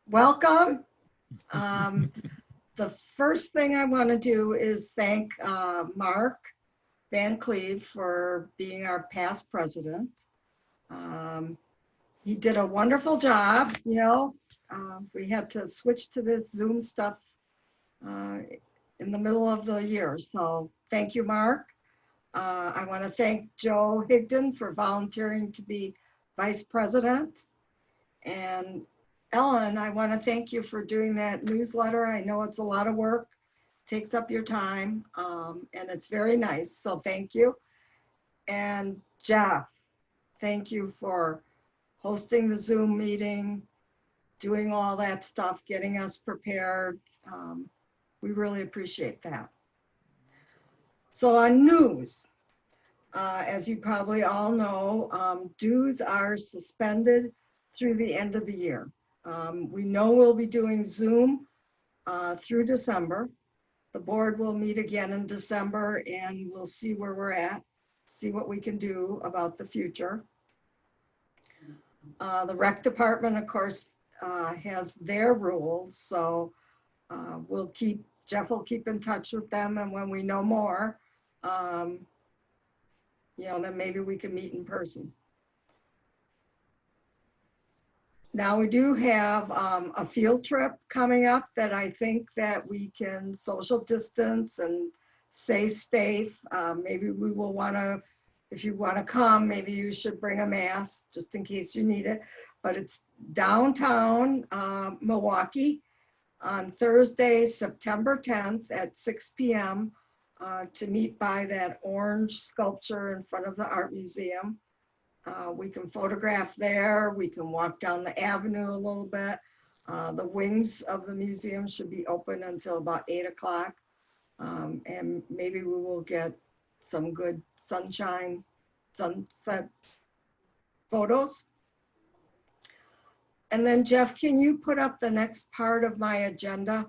welcome. Um, the first thing I want to do is thank Mark Van Cleve for being our past president. He did a wonderful job, we had to switch to this Zoom stuff in the middle of the year. So thank you, Mark. I want to thank Joe Higdon for volunteering to be vice president. And Ellen, I want to thank you for doing that newsletter. I know it's a lot of work, takes up your time, and it's very nice. So thank you. And Jeff, thank you for hosting the Zoom meeting, doing all that stuff, getting us prepared. We really appreciate that. So on news, as you probably all know, dues are suspended through the end of the year. We know we'll be doing Zoom through December. The board will meet again in December and we'll see where we're at, see what we can do about the future. The rec department, of course, has their rules, so Jeff will keep in touch with them, and when we know more, then maybe we can meet in person. Now we do have a field trip coming up that I think that we can social distance and stay safe. Maybe we will want to, if you want to come, maybe you should bring a mask just in case you need it. But it's downtown Milwaukee on Thursday, September 10th at 6 p.m. To meet by that orange sculpture in front of the art museum. We can photograph there. We can walk down the avenue a little bit. The wings of the museum should be open until about 8 o'clock. And maybe we will get some good sunshine, sunset photos. And then Jeff, can you put up the next part of my agenda?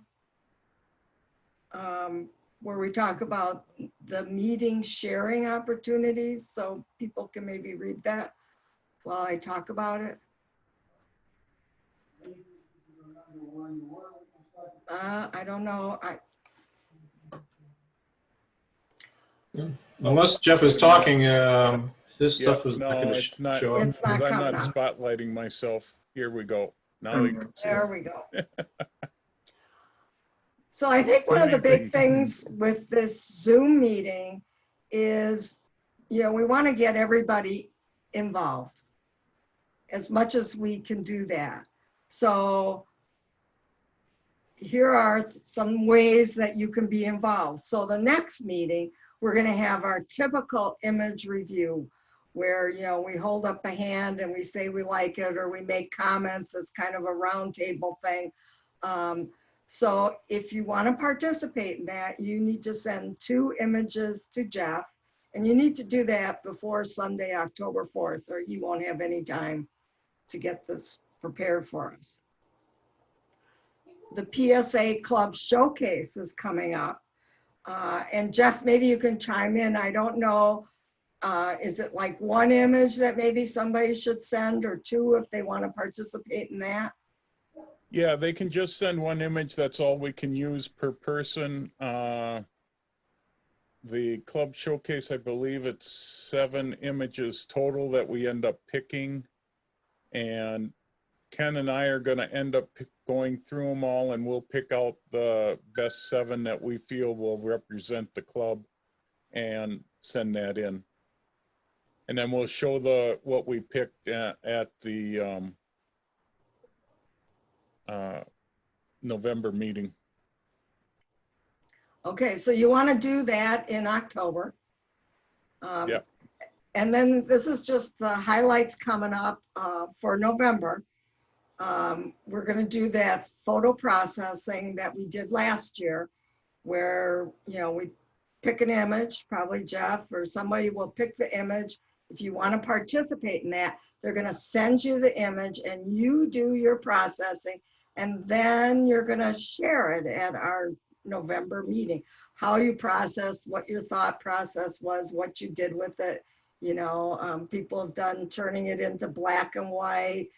Where we talk about the meeting sharing opportunities, so people can maybe read that while I talk about it. I don't know. Unless Jeff is talking, his stuff is no, not going to show up. It's not I'm coming not up. spotlighting myself. Here we go. Now you can see. There we go. So I think one of the big things with this Zoom meeting is, we want to get everybody involved as much as we can do that. So here are some ways that you can be involved. So the next meeting, we're going to have our typical image review where, we hold up a hand and we say we like it or we make comments. It's kind of a round table thing. So if you want to participate in that, you need to send 2 images to Jeff, and you need to do that before Sunday, October 4th, or he won't have any time to get this prepared for us. The PSA Club Showcase is coming up. And Jeff, maybe you can chime in. I don't know, is it like 1 image that maybe somebody should send, or 2 if they want to participate in that? Yeah, they can just send 1 image. That's all we can use per person. The club showcase, I believe it's 7 images total that we end up picking. And Ken and I are going to end up going through them all, and we'll pick out the best 7 that we feel will represent the club and send that in. And then we'll show what we picked at the November meeting. Okay, so you want to do that in October. Yeah. And then this is just the highlights coming up for November. We're going to do that photo processing that we did last year, where, we pick an image, probably Jeff or somebody will pick the image. If you want to participate in that, they're going to send you the image and you do your processing, and then you're going to share it at our November meeting. How you processed, what your thought process was, what you did with it. People have done turning it into black and white,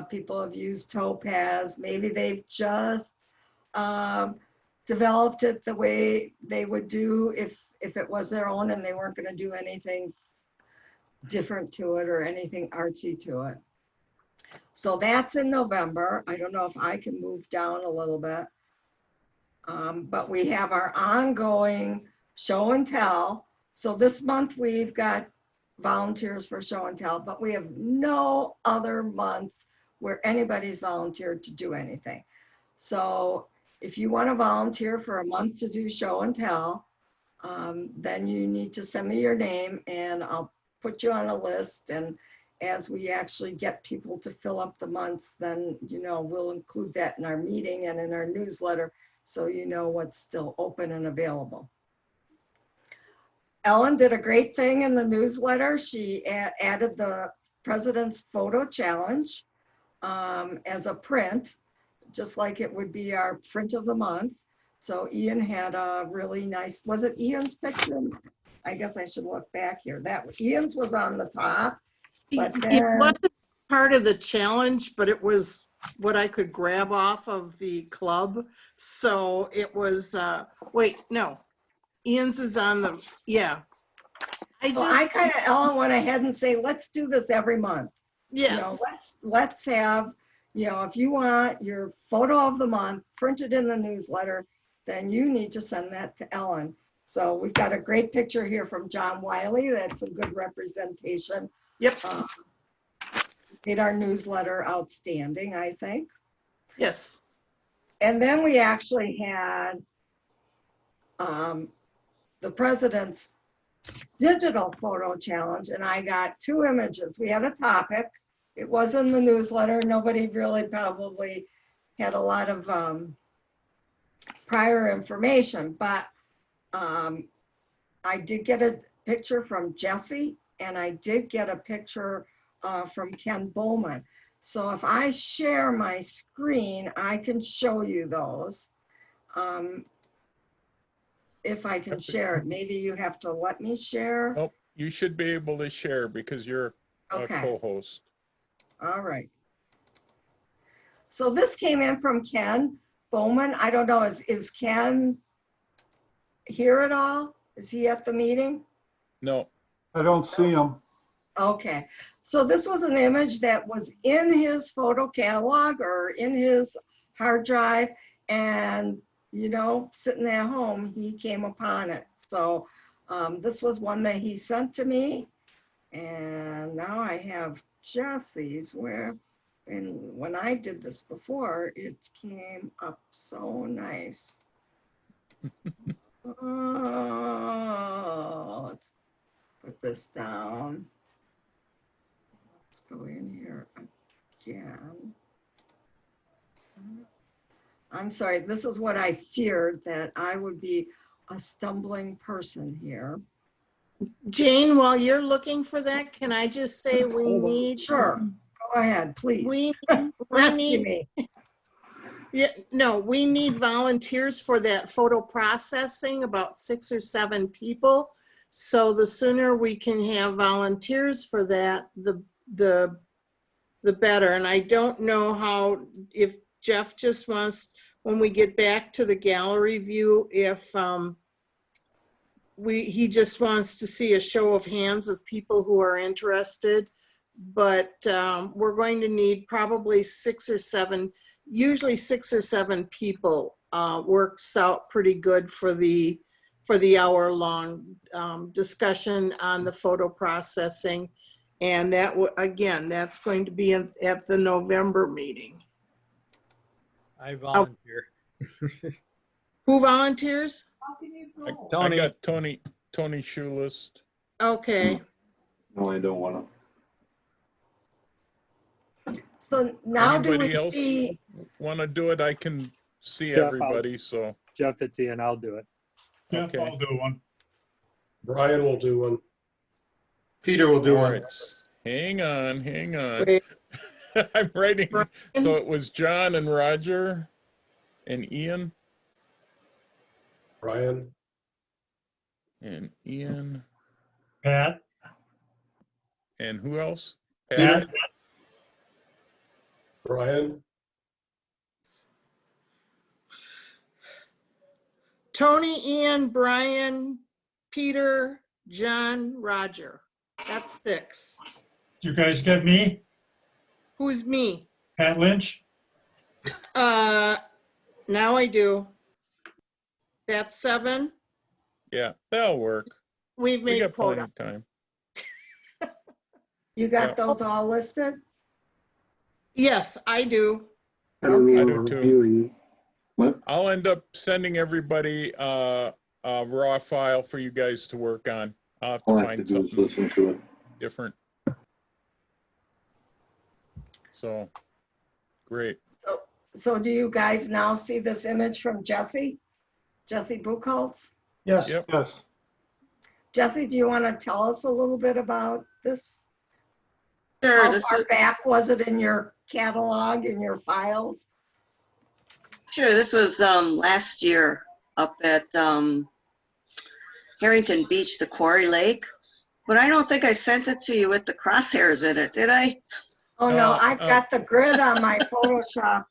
People have used Topaz. Maybe they've just developed it the way they would do if it was their own and they weren't going to do anything different to it or anything artsy to it. So that's in November. I don't know if I can move down a little bit. But we have our ongoing show and tell. So this month we've got volunteers for show and tell, but we have no other months where anybody's volunteered to do anything. So if you want to volunteer for a month to do show and tell, then you need to send me your name and I'll put you on a list. And as we actually get people to fill up the months, then, you know, we'll include that in our meeting and in our newsletter so you know what's still open and available. Ellen did a great thing in the newsletter. She added the President's Photo Challenge as a print, just like it would be our print of the month. So Ian had a really nice, was it Ian's picture? I guess I should look back here. Ian's was on the top. But then, it wasn't part of the challenge, but it was what I could grab off of the club. So it was, wait, no, Ian's is on the, yeah. I kind of, Ellen, went ahead and say, let's do this every month. Yes. You know, let's have, you know, if you want your photo of the month printed in the newsletter, then you need to send that to Ellen. So we've got a great picture here from John Wiley. That's a good representation. Yep. Made our newsletter outstanding, I think. Yes. And then we actually had the President's digital photo challenge, and I got 2 images. We had a topic. It was in the newsletter. Nobody really probably had a lot of prior information, but I did get a picture from Jesse, and I did get a picture from Ken Bowman. So if I share my screen, I can show you those. If I can share it, maybe you have to let me share. Nope, you should be able to share because you're a co-host. All right. So this came in from Ken Bowman. I don't know, is Ken here at all? Is he at the meeting? No. I don't see him. Okay, so this was an image that was in his photo catalog or in his hard drive, and you know, sitting at home, he came upon it. So this was one that he sent to me, and now I have Jesse's and when I did this before, it came up so nice. Oh, let's put this down. Let's go in here again. I'm sorry, this is what I feared, that I would be a stumbling person here. Jane, while you're looking for that, can I just say we need. Sure, go ahead, please. We Rescue need, me. yeah, no, we need volunteers for that photo processing, about 6 or 7 people. So the sooner we can have volunteers for that, the better. And I don't know how, if Jeff just wants, when we get back to the gallery view, if he just wants to see a show of hands of people who are interested. But we're going to need probably 6 or 7, usually 6 or 7 people works out pretty good for the hour-long discussion on the photo processing. And that, again, that's going to be at the November meeting. I volunteer. Who volunteers? I got Tony Schulist. Okay. No, I don't want to. So now do Anybody we else see, want to do it? I can see Jeff, everybody, so. Jeff, it's Ian. I'll do it. Okay. I'll do one. Brian will do one. Peter will do All one. right. Hang on. Wait. I'm writing. Brian? So it was John and Roger and Ian Brian. and Ian Pat? and who else? Peter. Pat? Brian, Tony, Ian, Brian, Peter, John, Roger. That's 6. You guys get me? Who's me? Pat Lynch? Now I do. That's 7. Yeah, that'll work. We've We made got plenty quota. of time. You got Yeah. those all listed? Yes, I do. I don't Okay. know I what do too. reviewing. What? I'll end up sending everybody a raw file for you guys to work on. I'll have to All I have to find do is something listen to it. different. So, great. So do you guys now see this image from Jesse? Jesse Buchholz? Yes. Yep. Yes. Jesse, do you want to tell us a little bit about this? Sure, How this far is, back was it in your catalog, in your files? sure, this was last year up at Harrington Beach, the Quarry Lake. But I don't think I sent it to you with the crosshairs in it, did I? Oh, no, Uh, I've got the grid on my Photoshop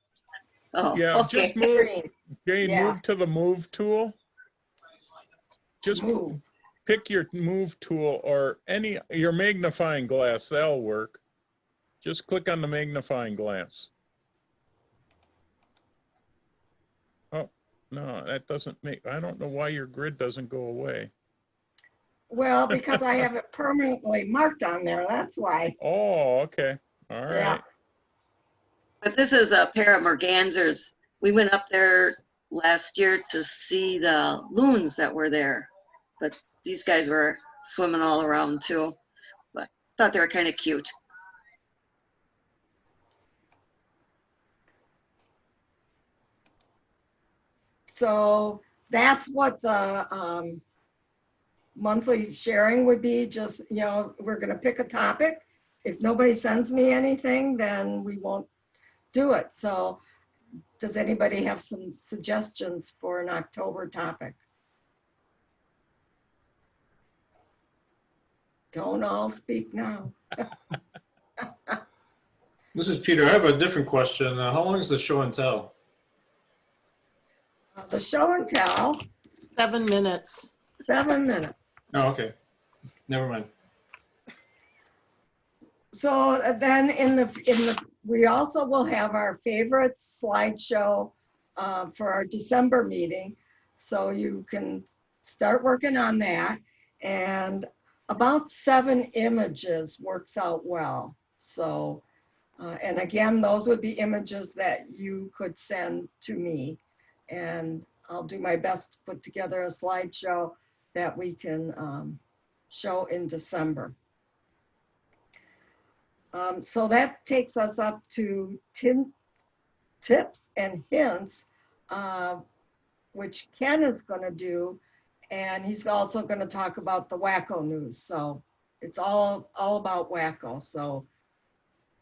Oh, Yeah, okay. just move, screen. Jane, Yeah. move to the move tool. Just Move. pick your move tool or your magnifying glass, that'll work. Just click on the magnifying glass. Oh, no, that doesn't make, I don't know why your grid doesn't go away. Well, because I have it permanently marked on there, that's why. Oh, okay, all Yeah. right. But this is a pair of mergansers. We went up there last year to see the loons that were there. But these guys were swimming all around too. But thought they were kind of cute. So that's what the monthly sharing would be. Just, we're going to pick a topic. If nobody sends me anything, then we won't do it. So does anybody have some suggestions for an October topic? Don't all speak now. This is Peter. I have a different question. How long is the show and tell? The show and tell, 7 minutes. 7 minutes. Oh, okay. Never mind. So then we also will have our favorite slideshow for our December meeting. So you can start working on that. And about 7 images works out well. So, and again, those would be images that you could send to me. And I'll do my best to put together a slideshow that we can show in December. So that takes us up to tips and hints, which Ken is going to do. And he's also going to talk about the wacko news. So it's all about wacko. So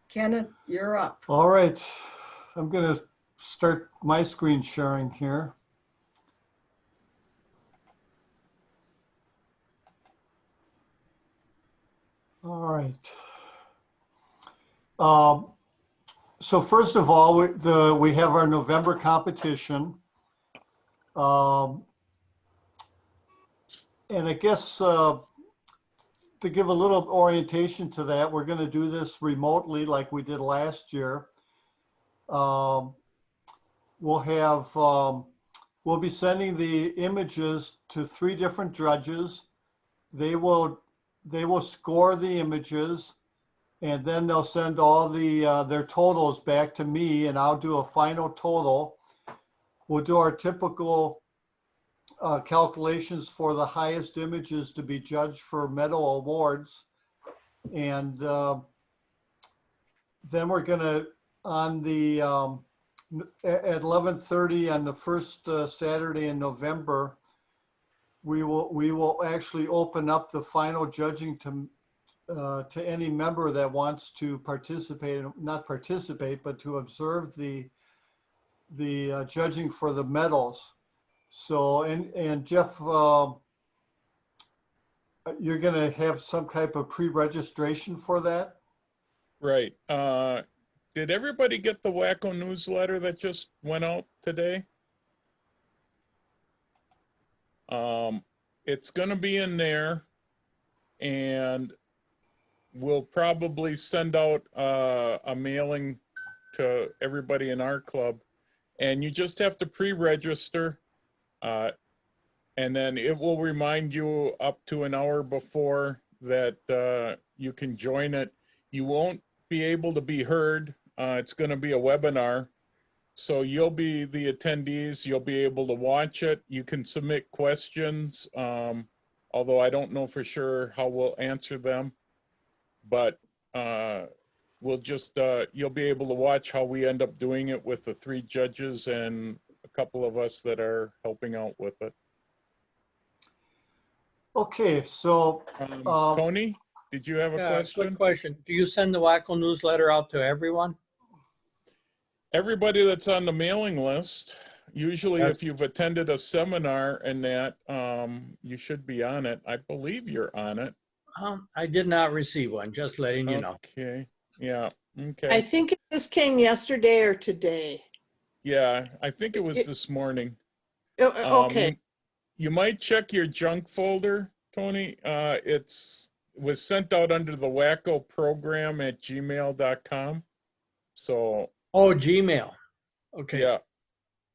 Kenneth, you're up. All right. I'm going to start my screen sharing here. All right. So first of all, we have our November competition. And I guess to give a little orientation to that, we're going to do this remotely like we did last year. We'll be sending the images to 3 different judges. They will score the images, and then they'll send all their totals back to me, and I'll do a final total. We'll do our typical calculations for the highest images to be judged for medal awards. And then we're gonna, at 11:30 on the first Saturday in November, we will actually open up the final judging to any member that wants to participate, not participate, but to observe the judging for the medals. So, and Jeff, you're going to have some type of pre-registration for that? Right. did everybody get the Wacko newsletter that just went out today? It's gonna be in there, and we'll probably send out a mailing to everybody in our club, and you just have to pre-register, and then it will remind you up to an hour before that you can join it. You won't be able to be heard. It's going to be a webinar, so you'll be the attendees. You'll be able to watch it. You can submit questions, although I don't know for sure how we'll answer them, but we'll just, you'll be able to watch how we end up doing it with the 3 judges and a couple of us that are helping out with it. Okay, so, Tony, did you have a Yeah, question? quick question. Do you send the Wacko newsletter out to everyone? Everybody that's on the mailing list, usually That's- if you've attended a seminar and that, you should be on it. I believe you're on it. I did not receive one, just letting you know. Okay, yeah, I okay. think it just came yesterday or today. Yeah, I think it was this morning. Okay, You might check your junk folder, Tony. Was sent out under the Wacko program at gmail.com. So, Oh, Gmail. Okay. yeah,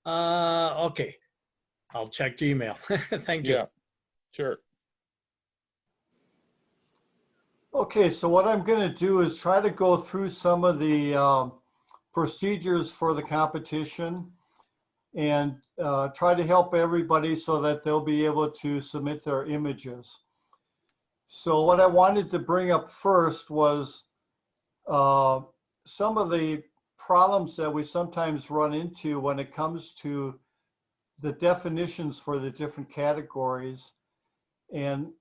Okay. I'll check Gmail. Thank you. yeah, sure. okay, so what I'm going to do is try to go through some of the procedures for the competition and try to help everybody so that they'll be able to submit their images. So what I wanted to bring up first was some of the problems that we sometimes run into when it comes to the definitions for the different categories. And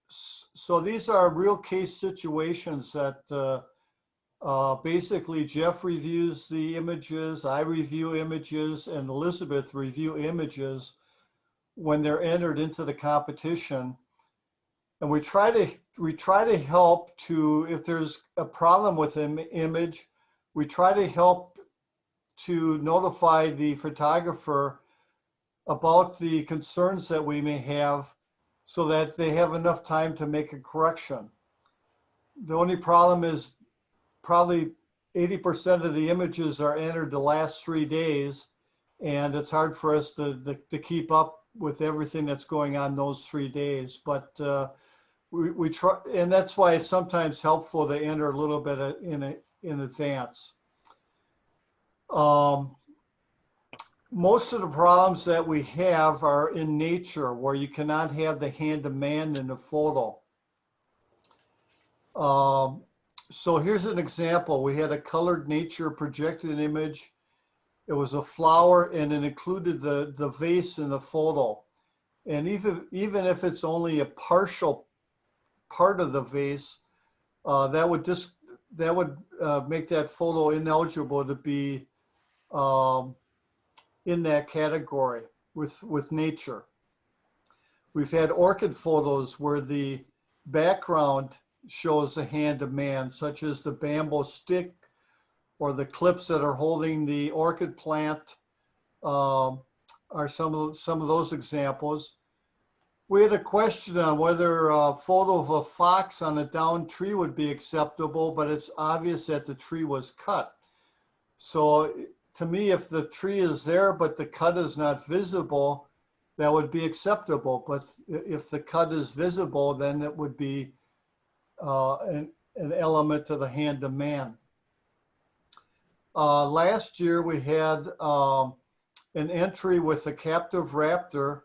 so these are real case situations that basically Jeff reviews the images, I review images, and Elizabeth review images when they're entered into the competition. And we try to help to, if there's a problem with an image, we try to help to notify the photographer about the concerns that we may have so that they have enough time to make a correction. The only problem is probably 80% of the images are entered the last 3 days, and it's hard for us to keep up with everything that's going on those 3 days. But we try, and that's why it's sometimes helpful to enter a little bit in advance. Most of the problems that we have are in nature, where you cannot have the hand of man in the photo. So here's an example. We had a colored nature projected image. It was a flower, and it included the vase in the photo. And even if it's only a partial part of the vase, that would make that photo ineligible to be in that category with nature. We've had orchid photos where the background shows the hand of man, such as the bamboo stick or the clips that are holding the orchid plant, are some of those examples. We had a question on whether a photo of a fox on a downed tree would be acceptable, but it's obvious that the tree was cut. So to me, if the tree is there, but the cut is not visible, that would be acceptable. But if the cut is visible, then it would be an element of the hand of man. Last year, we had an entry with a captive raptor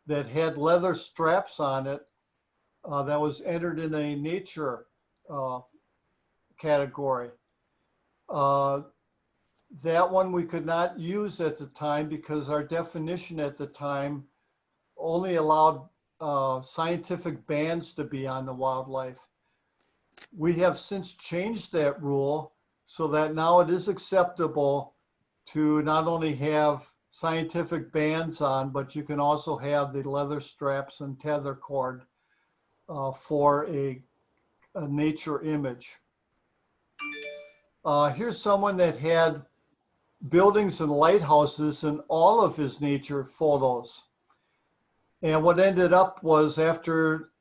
that had leather straps on it that was entered in a nature category. That one we could not use at the time because our definition at the time only allowed scientific bands to be on the wildlife. We have since changed that rule so that now it is acceptable to not only have scientific bands on, but you can also have the leather straps and tether cord for a nature image. Here's someone that had buildings and lighthouses in all of his nature photos. And what ended up was after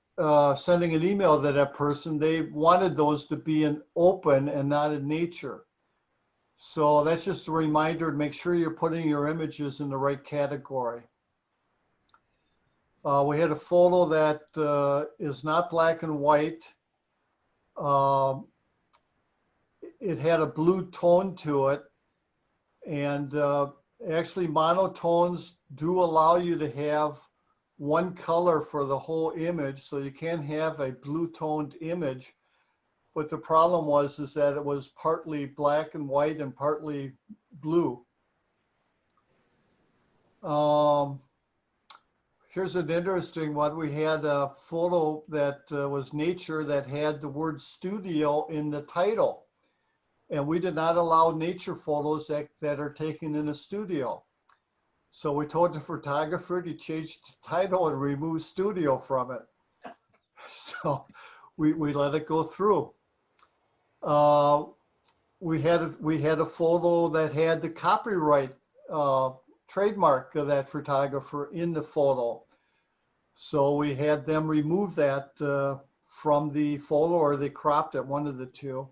sending an email to that person, they wanted those to be in open and not in nature. So that's just a reminder to make sure you're putting your images in the right category. We had a photo that is not black and white. It had a blue tone to it. And actually monotones do allow you to have one color for the whole image. So you can have a blue toned image. But the problem was is that it was partly black and white and partly blue. Here's an interesting one. We had a photo that was nature that had the word studio in the title. And we did not allow nature photos that are taken in a studio. So we told the photographer to change the title and remove studio from it. So we let it go through. We had a photo that had the copyright trademark of that photographer in the photo. So we had them remove that from the photo, or they cropped it, one of the two.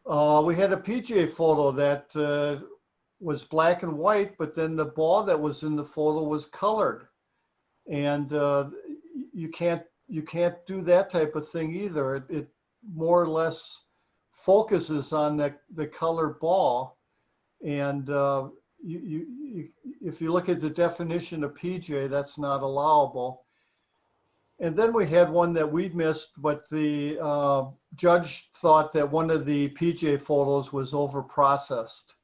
We had a PGA photo that was black and white, but then the ball that was in the photo was colored. And you can't do that type of thing either. It more or less focuses on the colored ball. And if you look at the definition of PGA, that's not allowable. And then we had one that we missed, but the judge thought that one of the PGA photos was over-processed.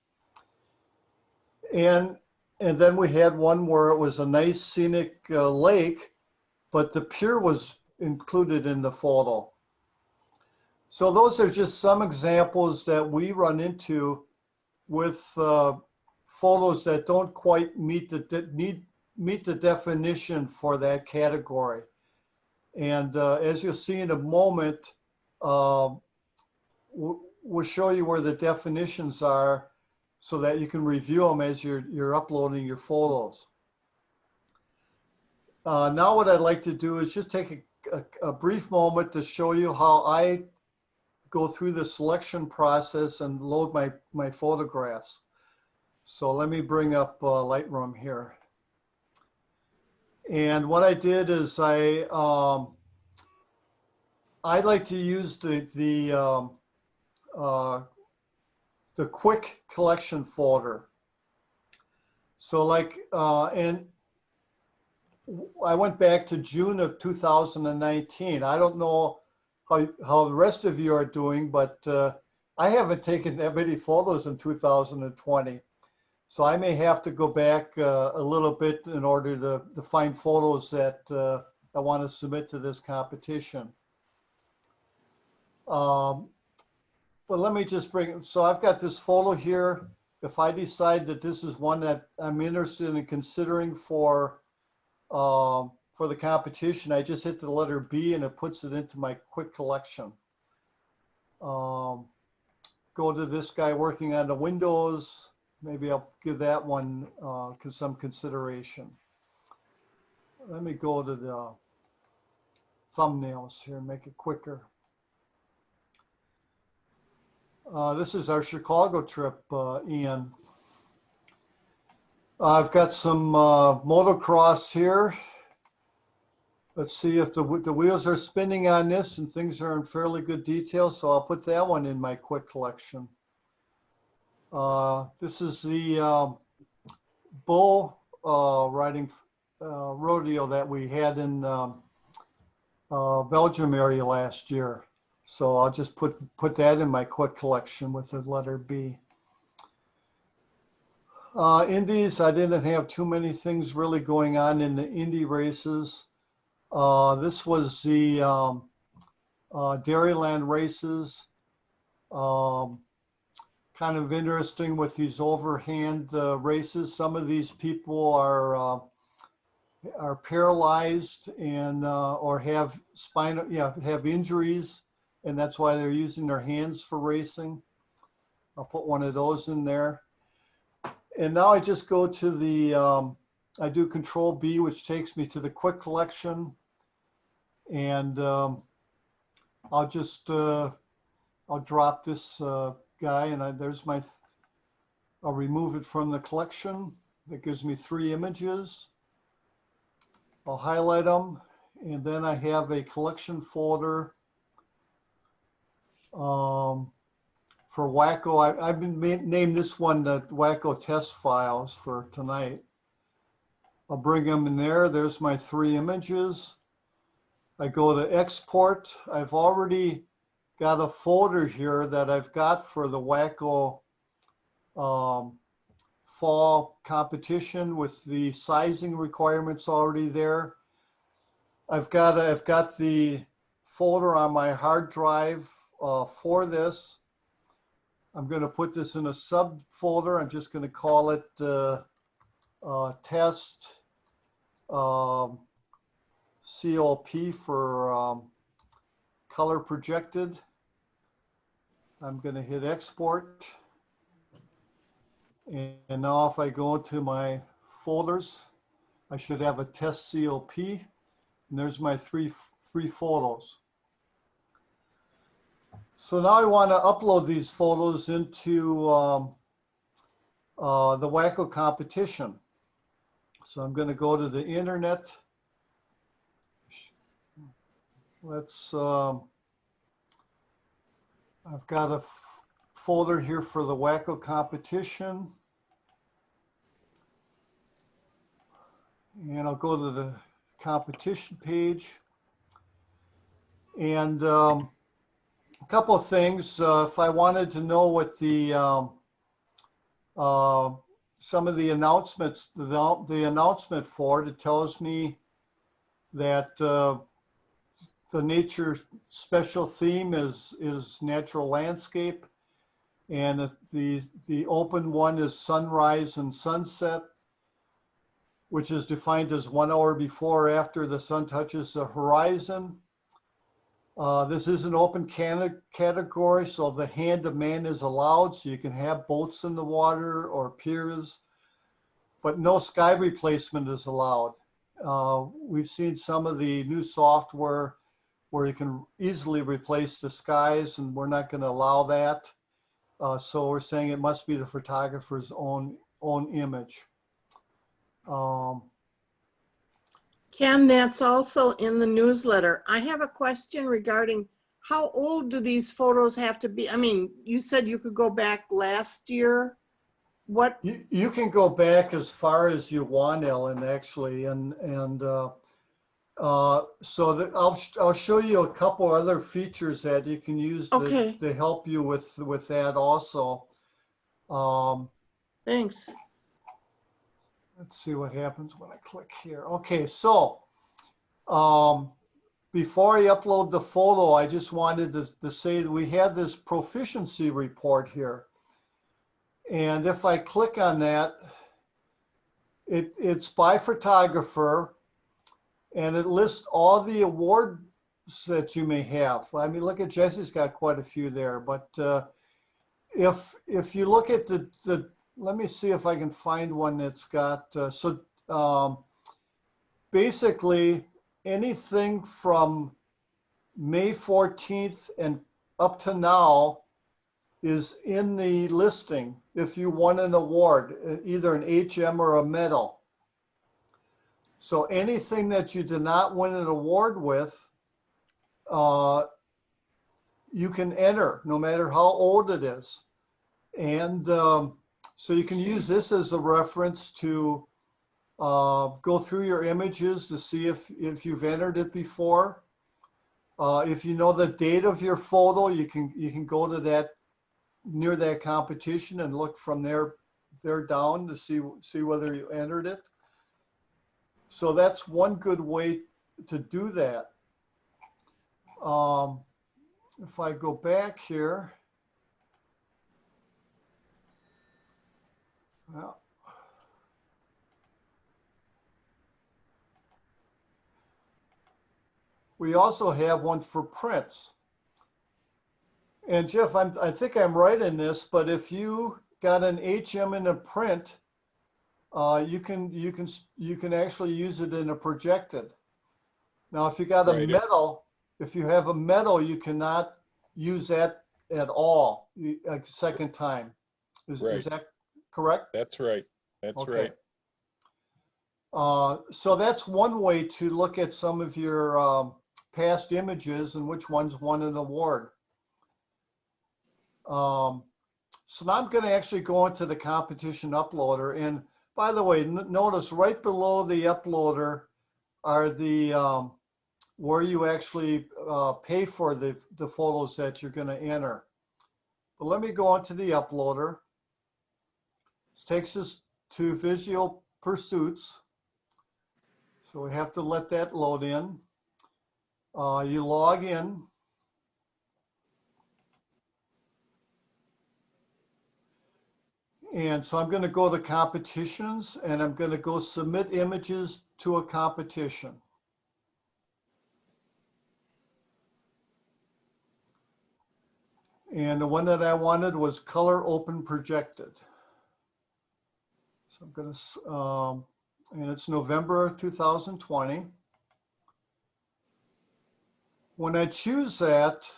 And then we had one where it was a nice scenic lake, but the pier was included in the photo. So those are just some examples that we run into with photos that don't quite meet the definition for that category. And as you'll see in a moment, we'll show you where the definitions are so that you can review them as you're uploading your photos. Now what I'd like to do is just take a brief moment to show you how I go through the selection process and load my photographs. So let me bring up Lightroom here. And what I did is I like to use the quick collection folder. So like, and I went back to June of 2019. I don't know how the rest of you are doing, but I haven't taken that many photos in 2020. So I may have to go back a little bit in order to find photos that I want to submit to this competition. But let me just so I've got this photo here. If I decide that this is one that I'm interested in considering for the competition, I just hit the letter B and it puts it into my quick collection. Go to this guy working on the windows. Maybe I'll give that one some consideration. Let me go to the thumbnails here and make it quicker. This is our Chicago trip, Ian. I've got some motocross here. Let's see if the wheels are spinning on this and things are in fairly good detail. So I'll put that one in my quick collection. This is the bull riding rodeo that we had in Belgium area last year. So I'll just put that in my quick collection with the letter B. Indies, I didn't have too many things really going on in the Indy races. This was the Dairyland races. Kind of interesting with these overhand races. Some of these people are paralyzed and or have have injuries, and that's why they're using their hands for racing. I'll put one of those in there. And now I just go to the, I do Control B, which takes me to the quick collection. And I'll just, I'll drop this guy, and there's my, I'll remove it from the collection. That gives me 3 images. I'll highlight them, and then I have a collection folder for Wacko. I've been named this one the Wacko test files for tonight. I'll bring them in there. There's my 3 images. I go to export. I've already got a folder here that I've got for the Wacko fall competition with the sizing requirements already there. I've got the folder on my hard drive for this. I'm going to put this in a subfolder. I'm just going to call it test COP for color projected. I'm going to hit export. And now if I go to my folders, I should have a test COP, and there's my three photos. So now I want to upload these photos into the Wacko competition. So I'm going to go to the internet. Let's, I've got a folder here for the Wacko competition. And I'll go to the competition page. And a couple of things. If I wanted to know what the some of the announcements, the announcement for it, it tells me that the nature special theme is natural landscape, and the open one is sunrise and sunset, which is defined as 1 hour before or after the sun touches the horizon. This is an open category, so the hand of man is allowed, so you can have boats in the water or piers, but no sky replacement is allowed. We've seen some of the new software where you can easily replace the skies, and we're not going to allow that. So we're saying it must be the photographer's own image. Ken, that's also in the newsletter. I have a question regarding how old do these photos have to be? I mean, you said you could go back last year. What? You can go back as far as you want, Ellen, actually, so that I'll show you a couple other features that you can use to help you with that also. Thanks. Let's see what happens when I click here. Okay, so before I upload the photo, I just wanted to say that we have this proficiency report here. And if I click on that, it's by photographer, and it lists all the awards that you may have. I mean, look at Jesse's got quite a few there, but if you look at the let me see if I can find one that's got, basically anything from May 14th and up to now is in the listing if you won an award, either an HM or a medal. So anything that you did not win an award with, you can enter no matter how old it is. And so you can use this as a reference to go through your images to see if you've entered it before. If you know the date of your photo, you can go to that near that competition and look from there down to see whether you entered it. So that's one good way to do that. If I go back here, well, we also have one for prints. And Jeff, I think I'm right in this, but if you got an HM in a print, you can actually use it in a projected. Now, if you got a Right, metal, if you have a metal, you cannot use that at all a second time. Is Right. that correct? That's right. That's Okay. right. So that's one way to look at some of your past images and which ones won an award. So now I'm going to actually go into the competition uploader. And by the way, notice right below the uploader are the where you actually pay for the photos that you're going to enter. But let me go into the uploader. This takes us to Visual Pursuits. So we have to let that load in. You log in. And so I'm going to go to competitions and I'm going to go submit images to a competition. And the one that I wanted was color open projected. So I'm going to, and it's November 2020. When I choose that,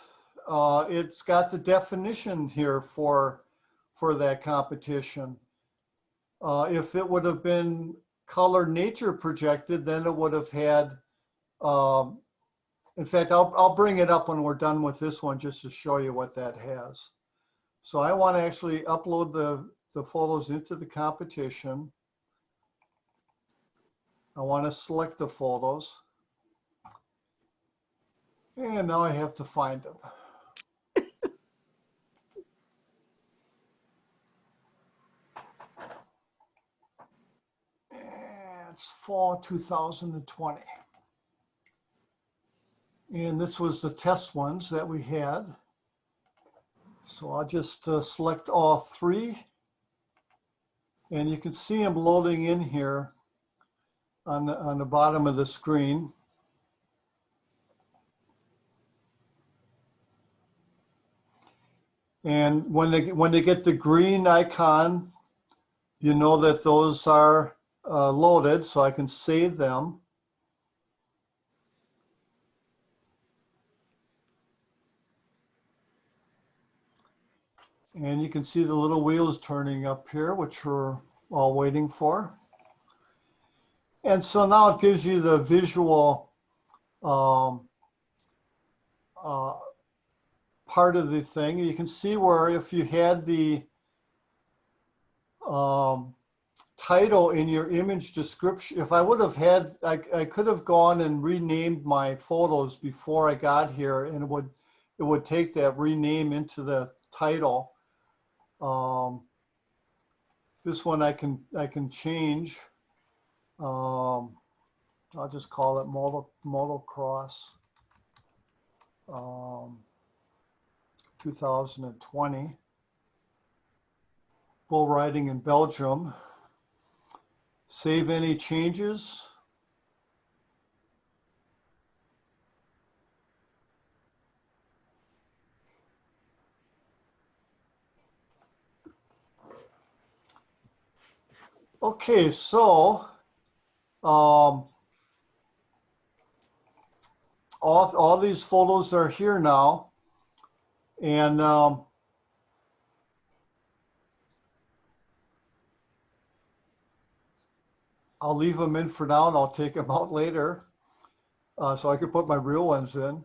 it's got the definition here for that competition. If it would have been color nature projected, then it would have had, in fact, I'll bring it up when we're done with this one just to show you what that has. So I want to actually upload the photos into the competition. I want to select the photos. And now I have to find them. And it's fall 2020. And this was the test ones that we had. So I'll just select all three. And you can see them loading in here on the bottom of the screen. And when they get the green icon, you know that those are loaded, so I can save them. And you can see the little wheels turning up here, which we're all waiting for. And so now it gives you the visual part of the thing. You can see where if you had the title in your image description, if I would have had, I could have gone and renamed my photos before I got here, and it would take that rename into the title. This one I can change. I'll just call it motocross 2020. Bull riding in Belgium. Save any changes. Okay, so all these photos are here now, and I'll leave them in for now and I'll take them out later so I can put my real ones in.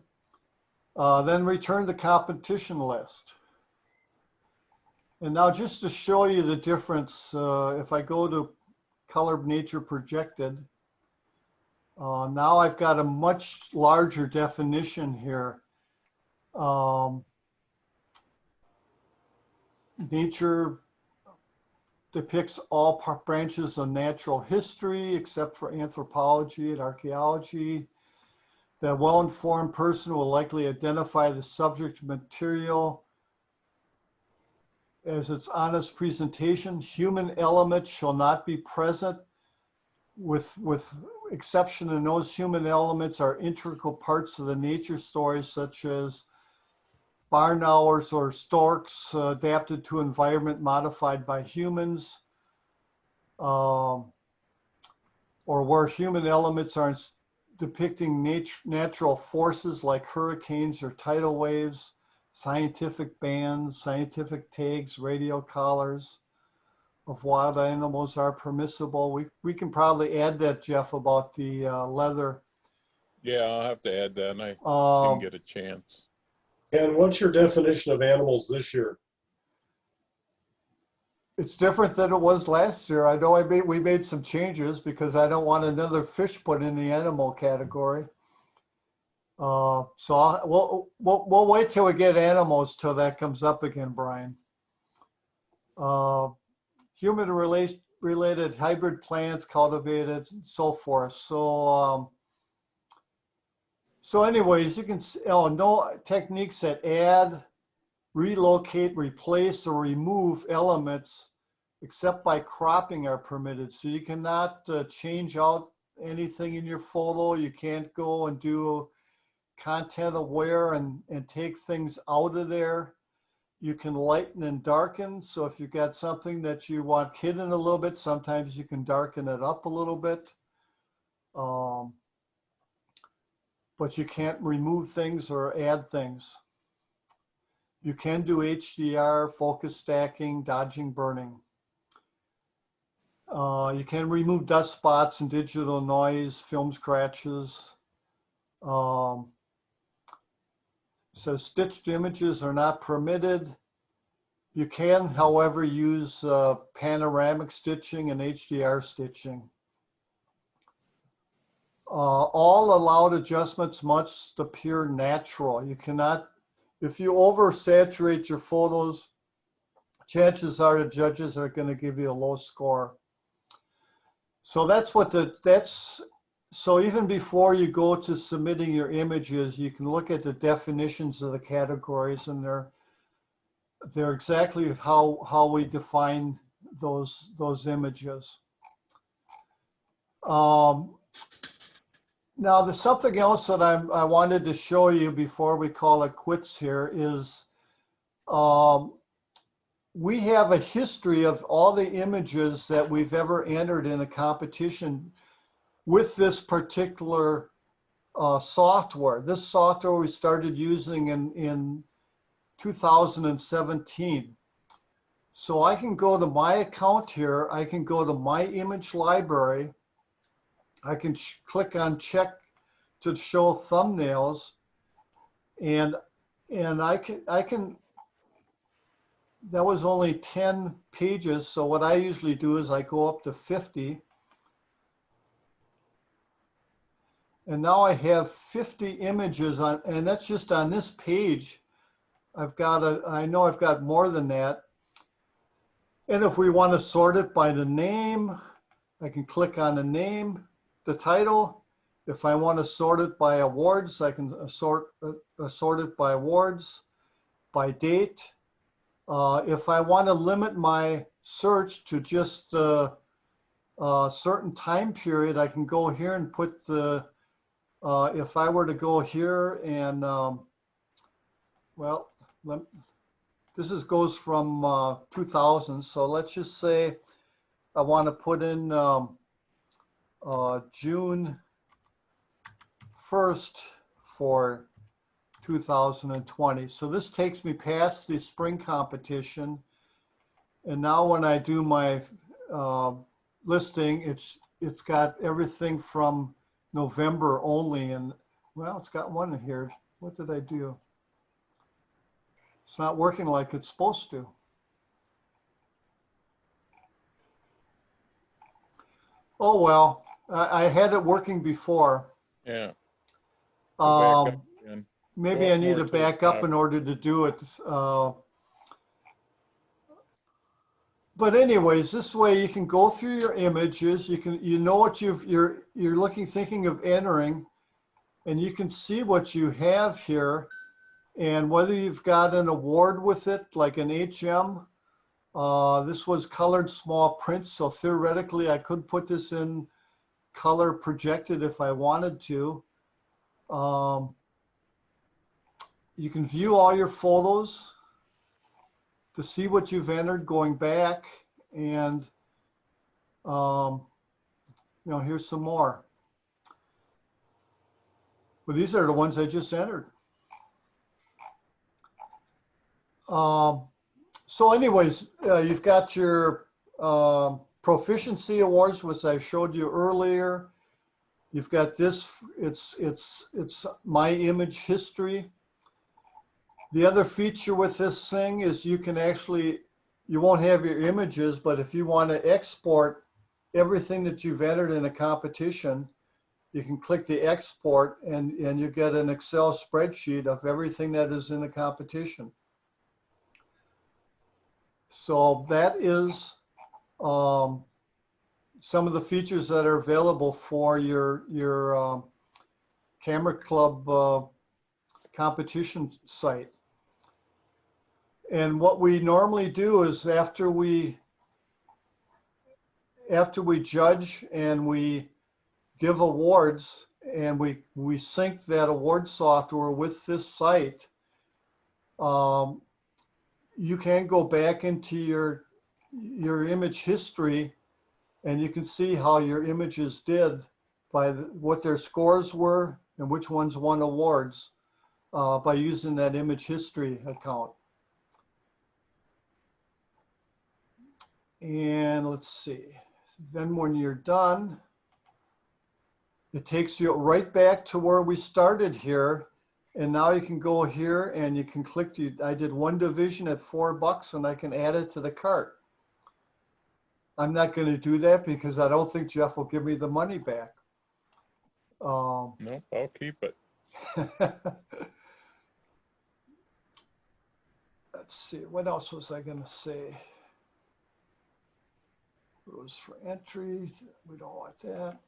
Then return the competition list. And now just to show you the difference, if I go to color nature projected, now I've got a much larger definition here. Nature depicts all branches of natural history except for anthropology and archaeology. The well-informed person will likely identify the subject material as its honest presentation. Human elements shall not be present, with exception in those human elements are integral parts of the nature story, such as barn owls or storks adapted to environment modified by humans, or where human elements are depicting natural forces like hurricanes or tidal waves, scientific bands, scientific tags, radio collars of wild animals are permissible. We can probably add that, Jeff, about the leather. Yeah, I'll have to add that, and I didn't Um, get a chance. And what's your definition of animals this year? It's different than it was last year. I know we made some changes because I don't want another fish put in the animal category. We'll wait till we get animals till that comes up again, Brian. Human related hybrid plants, cultivated, and so forth. So anyways, you can no techniques that add, relocate, replace, or remove elements except by cropping are permitted. So you cannot change out anything in your photo. You can't go and do content aware and take things out of there. You can lighten and darken. So if you've got something that you want hidden a little bit, sometimes you can darken it up a little bit. But you can't remove things or add things. You can do HDR, focus stacking, dodging burning. You can remove dust spots and digital noise, film scratches. So stitched images are not permitted. You can, however, use panoramic stitching and HDR stitching. All allowed adjustments must appear natural. You cannot, if you oversaturate your photos, chances are the judges are going to give you a low score. So so even before you go to submitting your images, you can look at the definitions of the categories, and they're exactly how we define those images. Now, there's something else that I wanted to show you before we call it quits here is we have a history of all the images that we've ever entered in a competition with this particular software. This software we started using in 2017. So I can go to my account here. I can go to my image library. I can click on check to show thumbnails, and I can, that was only 10 pages. So what I usually do is I go up to 50. And now I have 50 images on, and that's just on this page. I know I've got more than that. And if we want to sort it by the name, I can click on the name, the title. If I want to sort it by awards, I can sort it by awards, by date. If I want to limit my search to just a certain time period, I can go here and put the, if I were to go here and, well, this goes from 2000. So let's just say I want to put in June 1st for 2020. So this takes me past the spring competition. And now when I do my listing, it's got everything from November only. And well, it's got one here. What did I do? It's not working like it's supposed to. Oh, well, I had it working before. Yeah. Go back Um, up again. maybe Go I need more to to the back up top. in order to do it. But anyways, this way you can go through your images. You know what you're thinking of entering, and you can see what you have here, and whether you've got an award with it, like an HM. This was colored small print, so theoretically I could put this in color projected if I wanted to. you can view all your photos to see what you've entered going back, and here's some more. Well, these are the ones I just entered. So anyways, you've got your proficiency awards, which I showed you earlier. You've got this, it's my image history. The other feature with this thing is you can actually, you won't have your images, but if you want to export everything that you've entered in a competition, you can click the export and you get an Excel spreadsheet of everything that is in the competition. So that is some of the features that are available for your Camera Club competition site. And what we normally do is after we judge and we give awards and we sync that award software with this site, you can go back into your image history and you can see how your images did by what their scores were and which ones won awards by using that image history account. And let's see, then when you're done, it takes you right back to where we started here. And now you can go here and you can click, I did one division at $4 and I can add it to the cart. I'm not going to do that because I don't think Jeff will give me the money back. Nope, I'll keep it. Let's see, what else was I going to say? Rules for entry, we don't want that.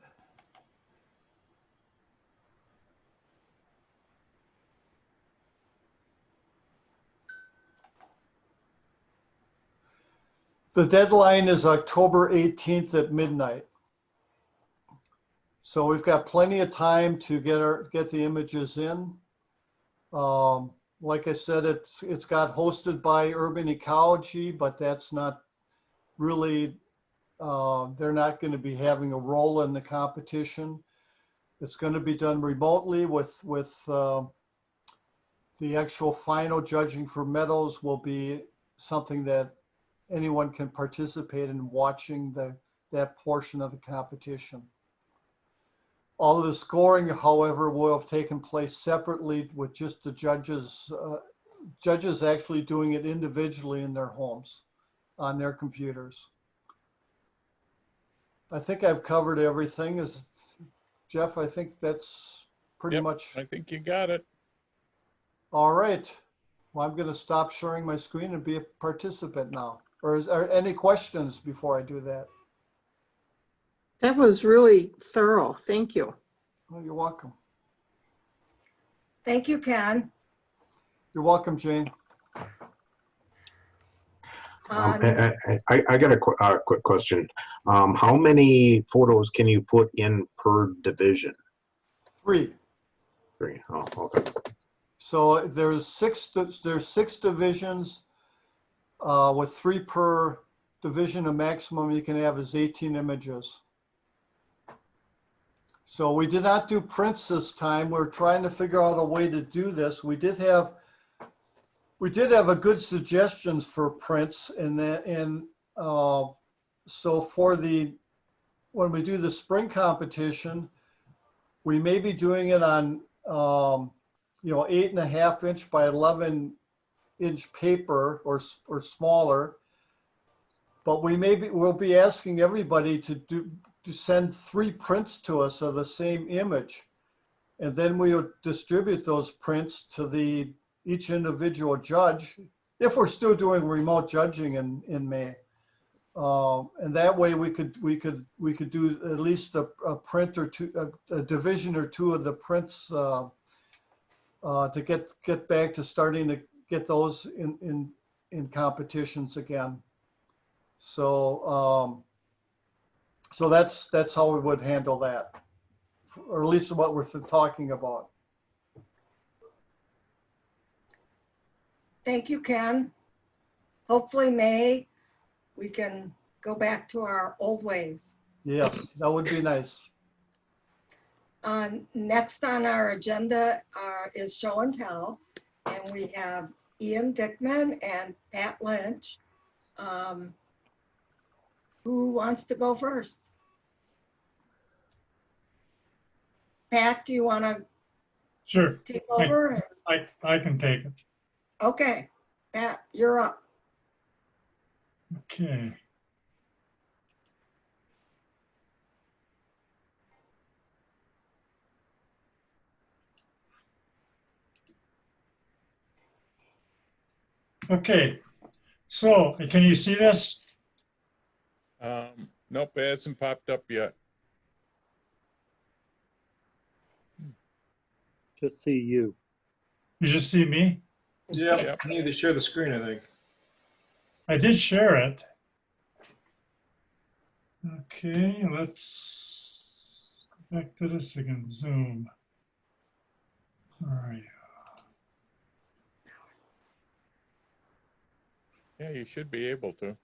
The deadline is October 18th at midnight. So we've got plenty of time to get the images in. Like I said, it's got hosted by Urban Ecology, but that's not really, they're not going to be having a role in the competition. It's going to be done remotely with the actual final judging for medals will be something that anyone can participate in watching that portion of the competition. All of the scoring, however, will have taken place separately with just the judges actually doing it individually in their homes on their computers. I think I've covered everything. Jeff, I think that's pretty much. I think you got it. All right. Well, I'm going to stop sharing my screen and be a participant now. Or is there any questions before I do that? That was really thorough. Thank you. Oh, you're welcome. Thank you, Ken. You're welcome, Jane. I got a quick question. How many photos can you put in per division? 3. 3. Oh, okay. So there's six divisions with 3 per division. The maximum you can have is 18 images. So we did not do prints this time. We're trying to figure out a way to do this. We did have a good suggestions for prints so for when we do the spring competition, we may be doing it on 8.5 inch by 11 inch paper or smaller, but we'll be asking everybody to send 3 prints to us of the same image, and then we'll distribute those prints to each individual judge if we're still doing remote judging in May. And that way we could do at least a print or two, a division or 2 of the prints to get back to starting to get those in competitions again. So so that's how we would handle that, or at least what we're talking about. thank you, Ken. Hopefully May, we can go back to our old ways. Yes, that would be nice. Next on our agenda is show and tell, and we have Ian Dickman and Pat Lynch. Who wants to go first? Pat, do you want to Sure, take over? I can take it. Okay, Pat, you're up. Okay. Okay, so can you see this? Nope, it hasn't popped up yet. Just see you. You just see me? Yeah, Yep. I need to share the screen, I think. I did share it. Okay, let's go back to this again, Zoom. Where are you? Yeah, you should be able to.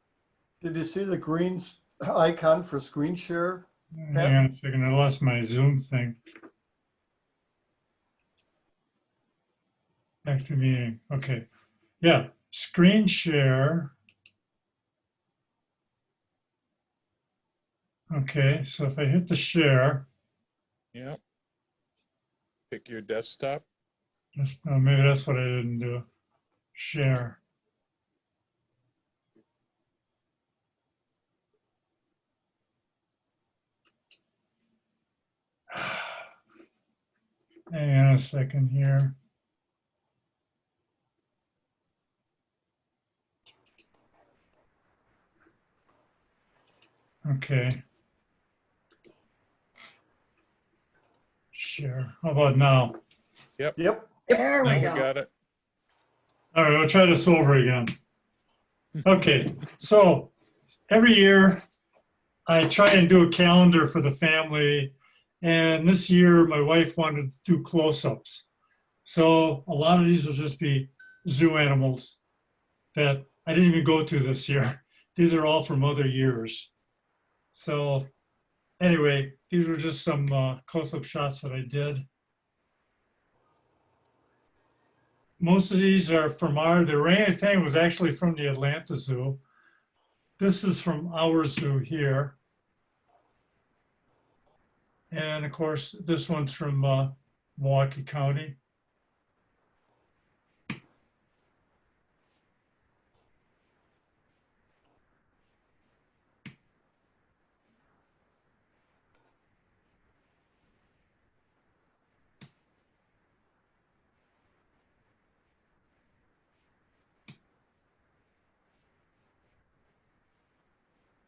Did you see the green icon for screen share? Hang on a second, I lost my Zoom thing. Back to meeting, okay. Yeah, screen share. Okay, so if I hit the share, Yep. Pick your desktop. maybe that's what I didn't do. Share. Hang on a second here. Okay. Share. How about now? Yep. There Now we we go. got it. All right, we'll try this over again. Okay, so every year I try and do a calendar for the family. And this year my wife wanted to do close-ups. So a lot of these will just be zoo animals that I didn't even go to this year. These are all from other years. So anyway, these were just some close-up shots that I did. Most of these are from the orangutan was actually from the Atlanta Zoo. This is from our zoo here. And of course, this one's from Milwaukee County.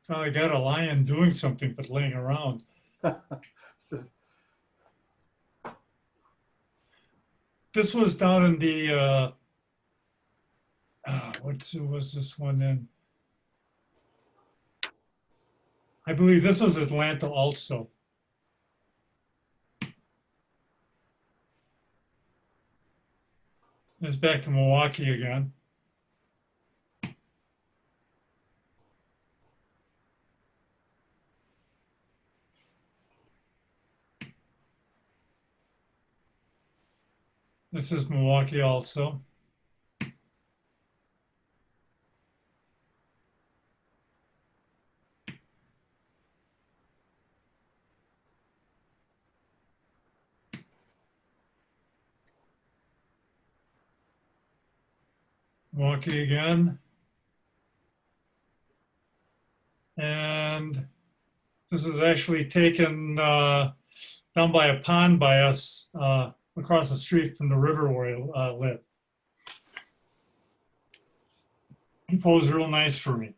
So I got a lion doing something but laying around. This was down in the, what zoo was this one in? I believe this was Atlanta also. It's back to Milwaukee again. This is Milwaukee also. Milwaukee again. And this is actually taken down by a pond by us across the street from the river where I live. He posed real nice for me.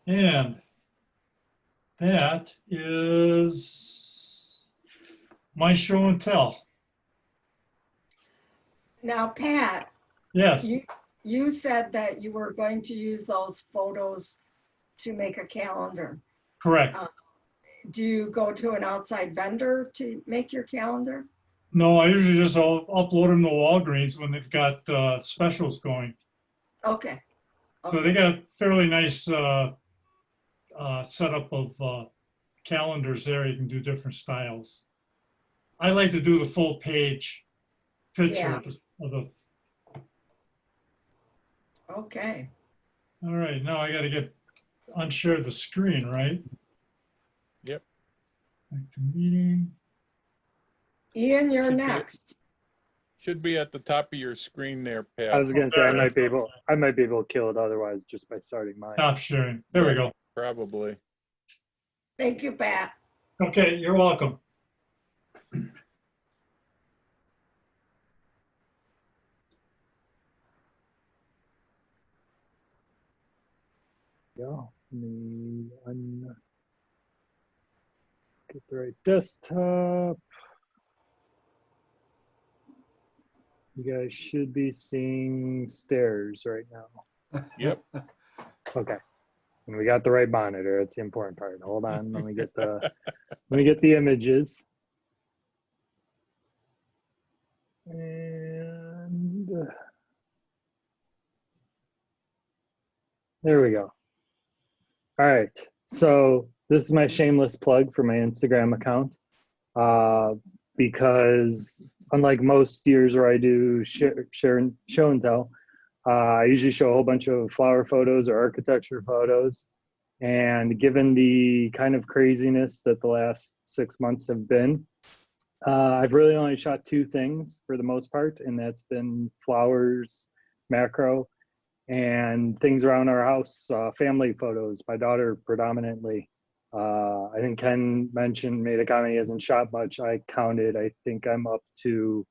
And that is my show and tell. Now, Pat, Yes, you said that you were going to use those photos to make a calendar. correct. Do you go to an outside vendor to make your calendar? No, I usually just upload them to Walgreens when they've got specials going. Okay. So they Okay. got fairly nice setup of calendars there. You can do different styles. I like to do the full page picture Yeah. of the. Okay. All right, now I got to unshare the screen, right? Yep. Back to meeting. Ian, you're Should be- next. Should be at the top of your screen there, I Pat. was gonna say There it is. I might be able to kill it otherwise just by starting mine. Stop sharing. There we go. Probably. Thank you, Pat. Okay, you're welcome. Go. Get the right desktop. You guys should be seeing stairs right now. Yep. Okay. And we got the right monitor. That's the important part. Hold on. Let me get the images. And there we go. All right. So this is my shameless plug for my Instagram account. Because unlike most years where I do show and tell, I usually show a whole bunch of flower photos or architecture photos. And given the kind of craziness that the last 6 months have been, I've really only shot 2 things for the most part, and that's been flowers, macro, and things around our house, family photos, my daughter predominantly. I think Ken made a comment he hasn't shot much. I counted, I think I'm up to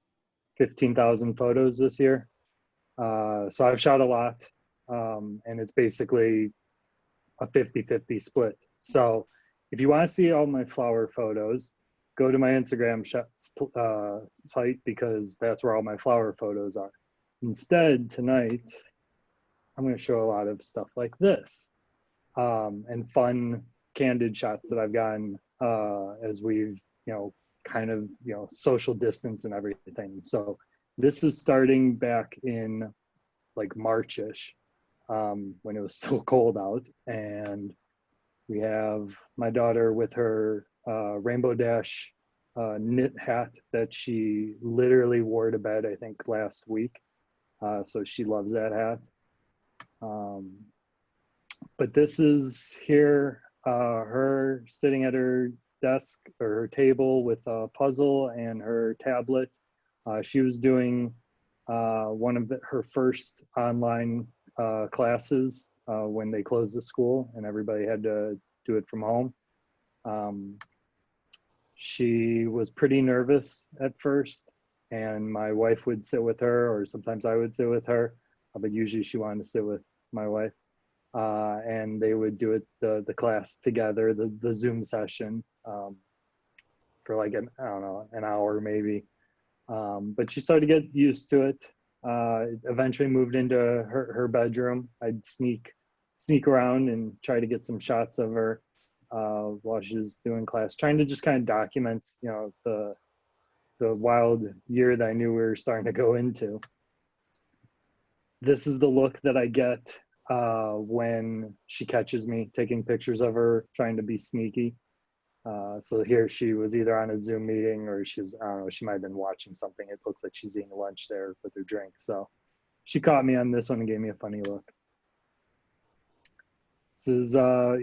15,000 photos this year. So I've shot a lot, and it's basically a 50-50 split. So if you want to see all my flower photos, go to my Instagram site because that's where all my flower photos are. Instead, tonight, I'm going to show a lot of stuff like this and fun candid shots that I've gotten as we've, kind of, social distance and everything. So this is starting back in like March-ish when it was still cold out. And we have my daughter with her Rainbow Dash knit hat that she literally wore to bed, I think, last week. So she loves that hat. But this is here, her sitting at her desk or her table with a puzzle and her tablet. She was doing one of her first online classes when they closed the school and everybody had to do it from home. She was pretty nervous at first, and my wife would sit with her, or sometimes I would sit with her, but usually she wanted to sit with my wife. And they would do it the class together, the Zoom session for like an hour maybe. But she started to get used to it. Eventually moved into her bedroom. I'd sneak around and try to get some shots of her while she was doing class, trying to just kind of document, the wild year that I knew we were starting to go into. This is the look that I get when she catches me taking pictures of her, trying to be sneaky. So here she was either on a Zoom meeting or she was, I don't know, she might have been watching something. It looks like she's eating lunch there with her drink. So she caught me on this one and gave me a funny look. This is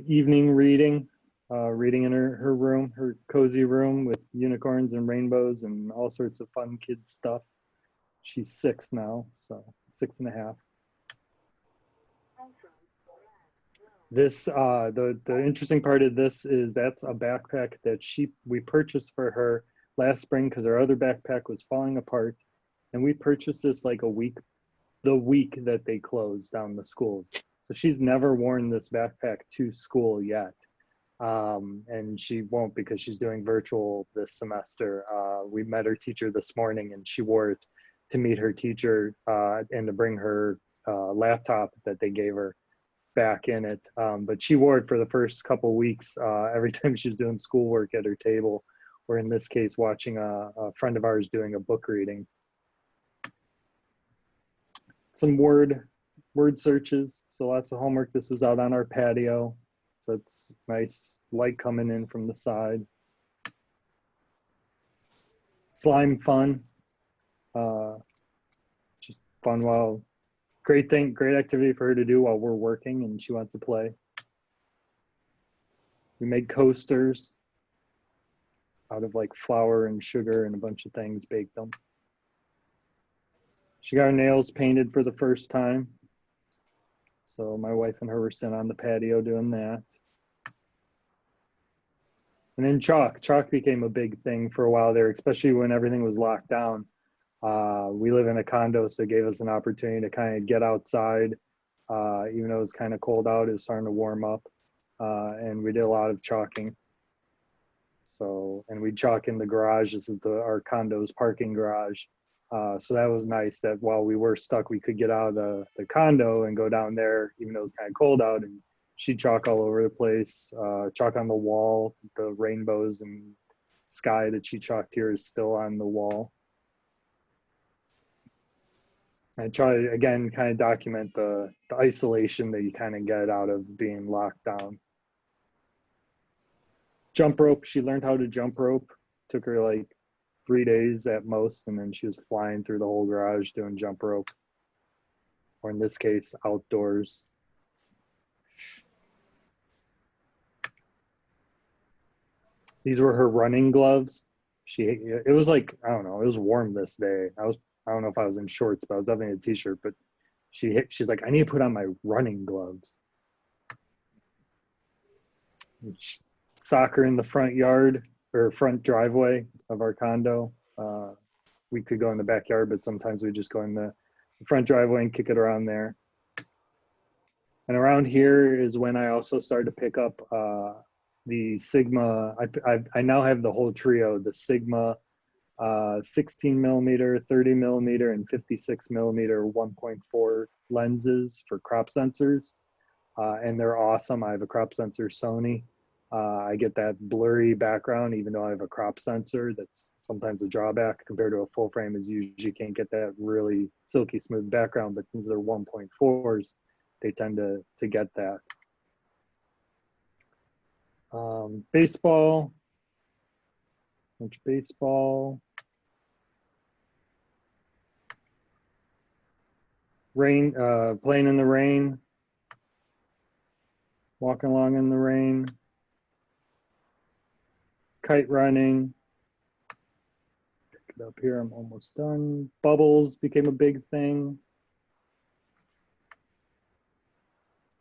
evening reading, reading in her room, her cozy room with unicorns and rainbows and all sorts of fun kid stuff. She's 6 now, so 6.5. This the interesting part of this is that's a backpack that we purchased for her last spring because her other backpack was falling apart, and we purchased this like the week that they closed down the schools. So she's never worn this backpack to school yet, and she won't because she's doing virtual this semester. We met her teacher this morning, and she wore it to meet her teacher and to bring her laptop that they gave her back in it. But she wore it for the first couple weeks every time she was doing schoolwork at her table or in this case, watching a friend of ours doing a book reading. Some word searches, so lots of homework. This was out on our patio, so it's nice light coming in from the side. Slime fun, just fun while, great activity for her to do while we're working and she wants to play. We made coasters out of like flour and sugar and a bunch of things, baked them. She got her nails painted for the first time. So my wife and her were sitting on the patio doing that. And then chalk. Chalk became a big thing for a while there, especially when everything was locked down. We live in a condo, so it gave us an opportunity to kind of get outside. Even though it was kind of cold out, it was starting to warm up. And we did a lot of chalking. So, and we chalk in the garage. This is our condo's parking garage. So that was nice that while we were stuck, we could get out of the condo and go down there, even though it was kind of cold out, and she'd chalk all over the place, chalk on the wall. The rainbows and sky that she chalked here is still on the wall. I try to, again, kind of document the isolation that you kind of get out of being locked down. Jump rope, she learned how to jump rope. Took her like 3 days at most, and then she was flying through the whole garage doing jump rope, or in this case, outdoors. These were her running gloves. It was like, I don't know, it was warm this day. I don't know if I was in shorts, but I was definitely in a t-shirt, but she's like, I need to put on my running gloves. Soccer in the front yard or front driveway of our condo. We could go in the backyard, but sometimes we just go in the front driveway and kick it around there. And around here is when I also started to pick up the Sigma. I now have the whole trio, the Sigma 16 millimeter, 30 millimeter, and 56 millimeter 1.4 lenses for crop sensors. And they're awesome. I have a crop sensor Sony. I get that blurry background, even though I have a crop sensor. That's sometimes a drawback compared to a full frame, is you usually can't get that really silky smooth background, but since they're 1.4s, they tend to get that. Baseball, much baseball. Rain, playing in the rain, walking along in the rain. Kite running. Pick it up here, I'm almost done. Bubbles became a big thing.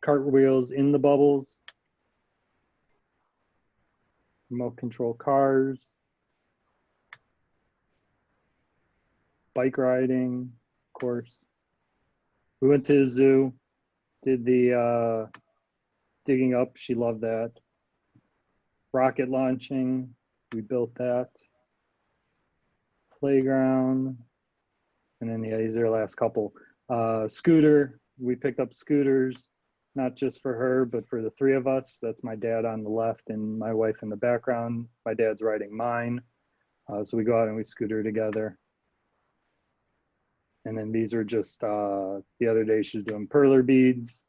Cartwheels in the bubbles. Remote control cars. Bike riding, of course. We went to the zoo, did the digging up, she loved that. Rocket launching, we built that. Playground, and then yeah, these are the last couple. Scooter, we picked up scooters, not just for her, but for the three of us. That's my dad on the left and my wife in the background. My dad's riding mine. So we go out and we scooter together. And then these are just, the other day she's doing perler beads.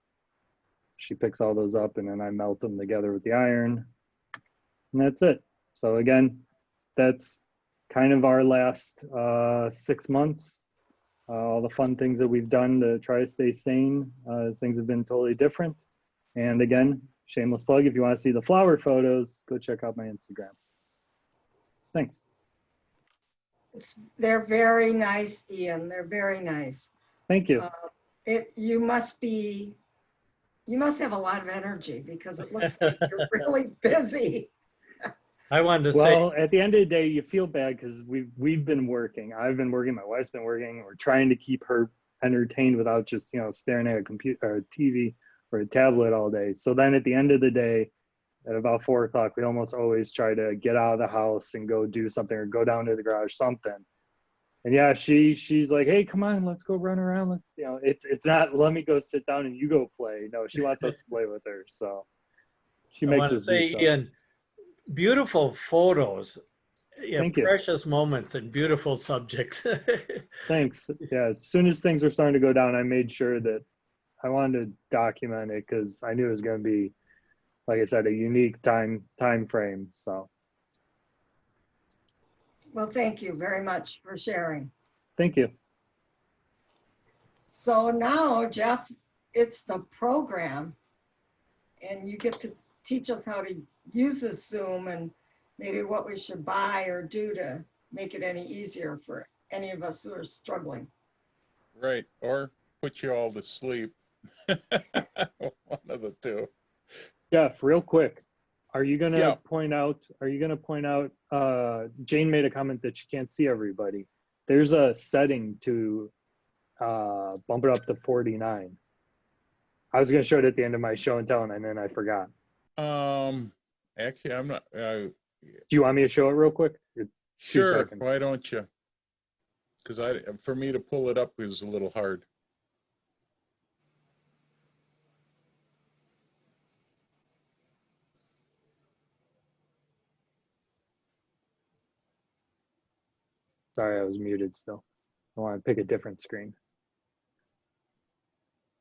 She picks all those up and then I melt them together with the iron. And that's it. So again, that's kind of our last 6 months. All the fun things that we've done to try to stay sane. Things have been totally different. And again, shameless plug, if you want to see the flower photos, go check out my Instagram. Thanks. They're very nice, Ian. They're very nice. Thank you. You must have a lot of energy because it looks like you're really busy. I wanted to say, Well, at the end of the day, you feel bad because we've been working. I've been working. My wife's been working. We're trying to keep her entertained without just staring at a computer or a TV or a tablet all day. So then at the end of the day, at about 4 o'clock, we almost always try to get out of the house and go do something or go down to the garage, something. And yeah, she's like, hey, come on, let's go run around. Let's, it's not, let me go sit down and you go play. No, she wants us to play with her. So she I makes want to us do say, stuff. Ian, beautiful photos. Yeah, Thank you. precious moments and beautiful subjects. Thanks. Yeah, as soon as things were starting to go down, I made sure that I wanted to document it because I knew it was going to be, like I said, a unique time frame. So Well, thank you very much for sharing. thank you. So now, Jeff, it's the program, and you get to teach us how to use this Zoom and maybe what we should buy or do to make it any easier for any of us who are struggling. Right, or put you all to sleep. One of the two. Jeff, real quick, are you gonna Yeah. point out? Jane made a comment that she can't see everybody. There's a setting to bump it up to 49. I was gonna show it at the end of my show and tell, and then I forgot. Actually, I'm not. Do you want me to show it real quick? Sure. seconds. Why don't you? Because for me to pull it up is a little hard. Sorry, I was muted still. I want to pick a different screen.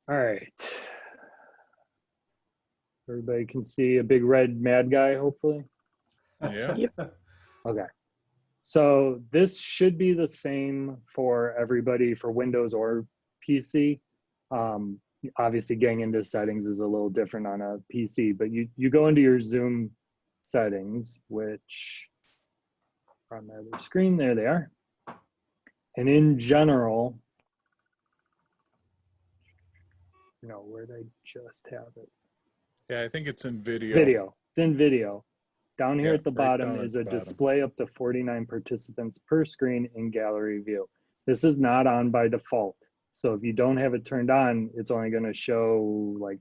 All right. Everybody can see a big red mad guy, hopefully. Yeah. Okay. So this should be the same for everybody for Windows or PC. Obviously, getting into settings is a little different on a PC, but you go into your Zoom settings, which are on the other screen. There they are. And in general, where did I just have it? Yeah, I think it's in video. Video. It's in video. Down here Yeah, at the right bottom down at is the a bottom. display up to 49 participants per screen in gallery view. This is not on by default. So if you don't have it turned on, it's only going to show like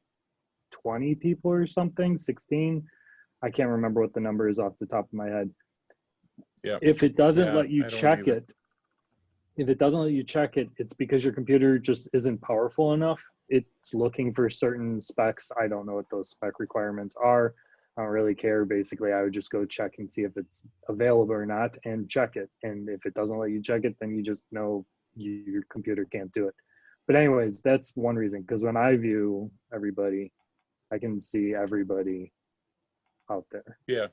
20 people or something, 16. I can't remember what the number is off the top of my head. Yeah. If it doesn't Yeah, let you I don't check either. it, it's because your computer just isn't powerful enough. It's looking for certain specs. I don't know what those spec requirements are. I don't really care. Basically, I would just go check and see if it's available or not and check it. And if it doesn't let you check it, then you just know your computer can't do it. But anyways, that's one reason. Because when I view everybody, I can see everybody out there. Yeah.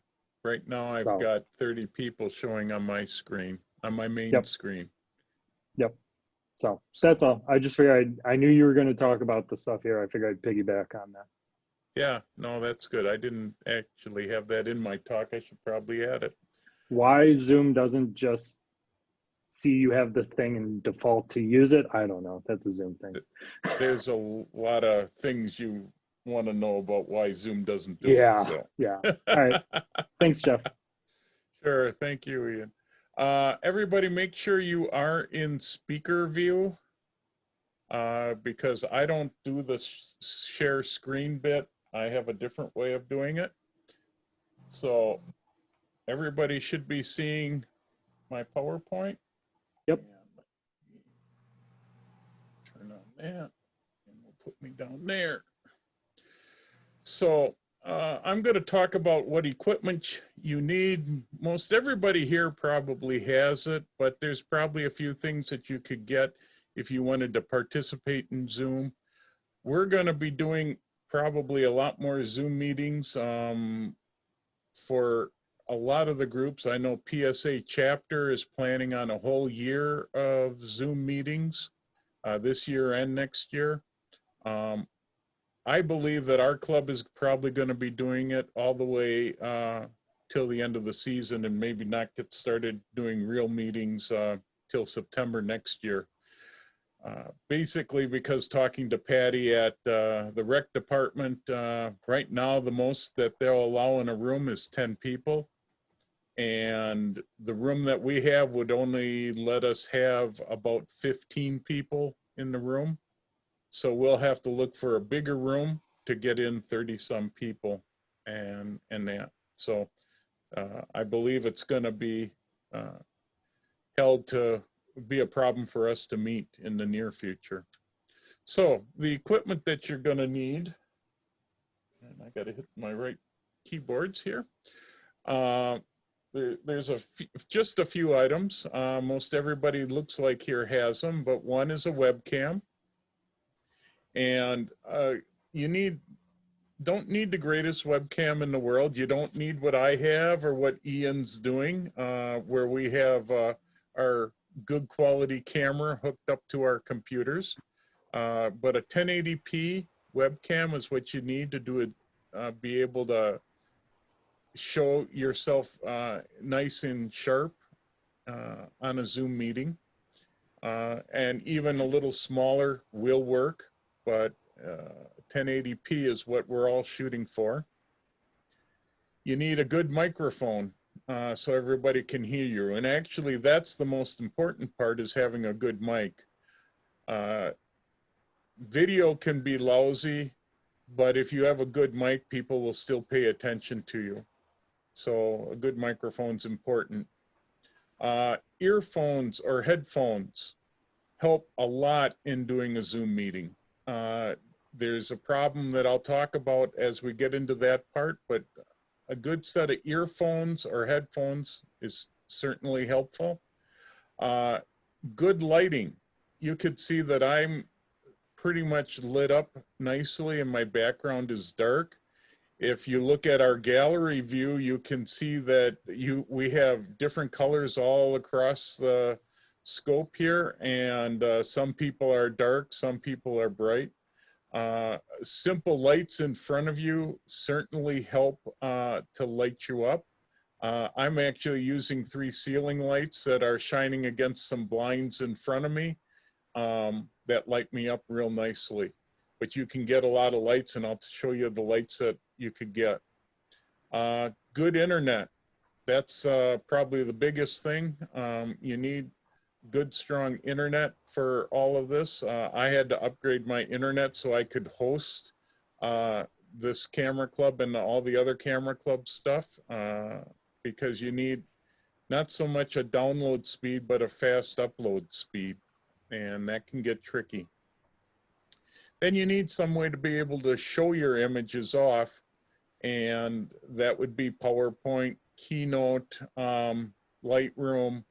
Right now, I've So, got 30 people showing on my screen, on my main Yep. screen. Yep. So that's all. I just figured I knew you were going to talk about the stuff here. I figured I'd piggyback on that. Yeah, no, that's good. I didn't actually have that in my talk. I should probably add it. Why Zoom doesn't just see you have the thing and default to use it, I don't know. That's a Zoom thing. There's a lot of things you want to know about why Zoom doesn't do Yeah, it. So. yeah. All right. Thanks, Jeff. Sure. Thank you, Ian. Everybody make sure you are in speaker view because I don't do the share screen bit. I have a different way of doing it. So everybody should be seeing my PowerPoint. Yep. Turn on that and we'll put me down there. So I'm going to talk about what equipment you need. Most everybody here probably has it, but there's probably a few things that you could get if you wanted to participate in Zoom. We're going to be doing probably a lot more Zoom meetings for a lot of the groups. I know PSA chapter is planning on a whole year of Zoom meetings this year and next year. I believe that our club is probably going to be doing it all the way till the end of the season and maybe not get started doing real meetings till September next year. Basically because talking to Patty at the rec department, right now the most that they'll allow in a room is 10 people. And the room that we have would only let us have about 15 people in the room. So we'll have to look for a bigger room to get in 30 some people and that. So I believe it's going to be held to be a problem for us to meet in the near future. So the equipment that you're going to need, and I got to hit my right keyboards here. there's just a few items. Most everybody looks like here has them, but one is a webcam. And you don't need the greatest webcam in the world. You don't need what I have or what Ian's doing, where we have our good quality camera hooked up to our computers. But a 1080p webcam is what you need to do it, be able to show yourself nice and sharp on a Zoom meeting. And even a little smaller will work, but 1080p is what we're all shooting for. You need a good microphone so everybody can hear you. And actually, that's the most important part, is having a good mic. Video can be lousy, but if you have a good mic, people will still pay attention to you. So a good microphone's important. Earphones or headphones help a lot in doing a Zoom meeting. There's a problem that I'll talk about as we get into that part, but a good set of earphones or headphones is certainly helpful. Good lighting. You could see that I'm pretty much lit up nicely and my background is dark. If you look at our gallery view, you can see that we have different colors all across the scope here, and some people are dark, some people are bright. Simple lights in front of you certainly help to light you up. I'm actually using 3 ceiling lights that are shining against some blinds in front of me that light me up real nicely. But you can get a lot of lights, and I'll show you the lights that you could get. Good internet. That's probably the biggest thing. You need good, strong internet for all of this. I had to upgrade my internet so I could host this camera club and all the other camera club stuff, because you need not so much a download speed, but a fast upload speed, and that can get tricky. Then you need some way to be able to show your images off, and that would be PowerPoint, Keynote, Lightroom.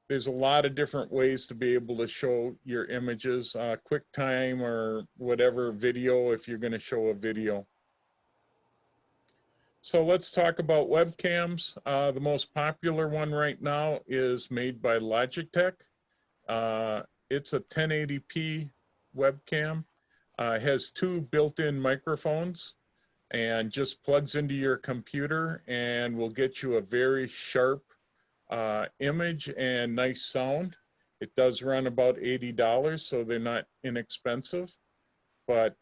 There's a lot of different ways to be able to show your images, QuickTime or whatever video, if you're going to show a video. So let's talk about webcams. The most popular one right now is made by Logitech. It's a 1080p webcam. It has 2 built-in microphones and just plugs into your computer and will get you a very sharp image and nice sound. It does run about $80, so they're not inexpensive, but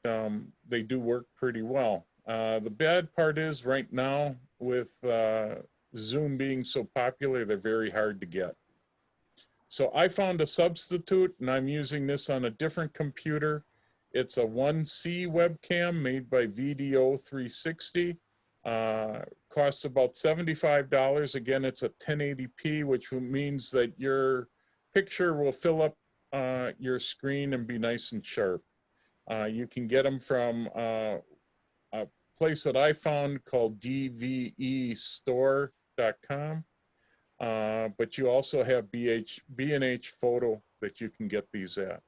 they do work pretty well. The bad part is right now with Zoom being so popular, they're very hard to get. So I found a substitute, and I'm using this on a different computer. It's a 1C webcam made by VDO 360. Costs about $75. Again, it's a 1080p, which means that your picture will fill up your screen and be nice and sharp. You can get them from a place that I found called dvestore.com. But you also have B&H Photo that you can get these at.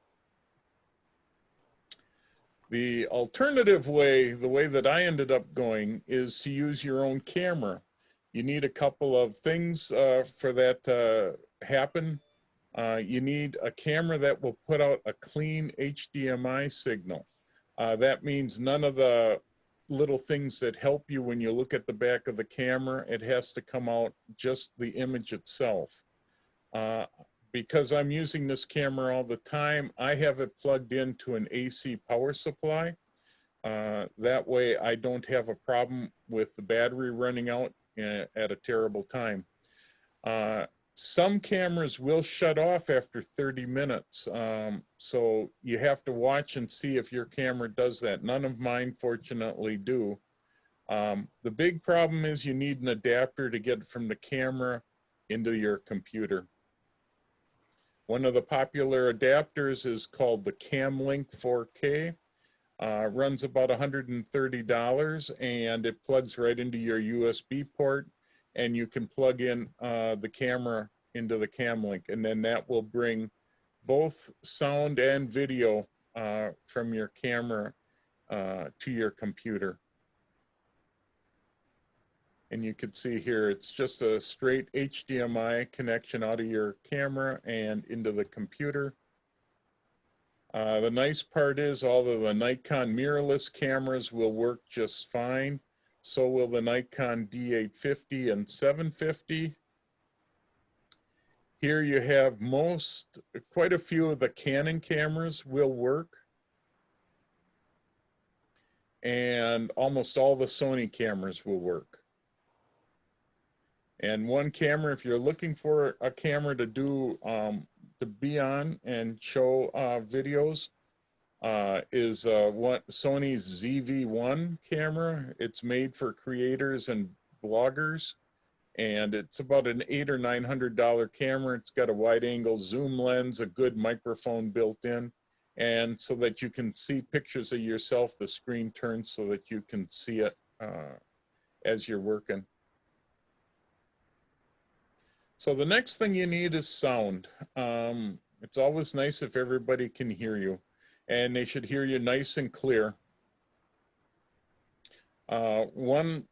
The alternative way, the way that I ended up going, is to use your own camera. You need a couple of things for that to happen. You need a camera that will put out a clean HDMI signal. That means none of the little things that help you when you look at the back of the camera. It has to come out just the image itself. Because I'm using this camera all the time, I have it plugged into an AC power supply. That way I don't have a problem with the battery running out at a terrible time. Some cameras will shut off after 30 minutes. So you have to watch and see if your camera does that. None of mine, fortunately, do. The big problem is you need an adapter to get from the camera into your computer. One of the popular adapters is called the CamLink 4K. Runs about $130, and it plugs right into your USB port. and you can plug in the camera into the cam link, and then that will bring both sound and video from your camera to your computer. And you can see here, it's just a straight HDMI connection out of your camera and into the computer. The nice part is all of the Nikon mirrorless cameras will work just fine. So will the Nikon D850 and 750. Here you have quite a few of the Canon cameras will work. And almost all the Sony cameras will work. And one camera, if you're looking for a camera to do, to be on and show videos, is Sony's ZV-1 camera. It's made for creators and bloggers, and it's about an $800 or $900 camera. It's got a wide-angle zoom lens, a good microphone built in, and so that you can see pictures of yourself, the screen turns so that you can see it as you're working. So the next thing you need is sound. It's always nice if everybody can hear you, and they should hear you nice and clear. One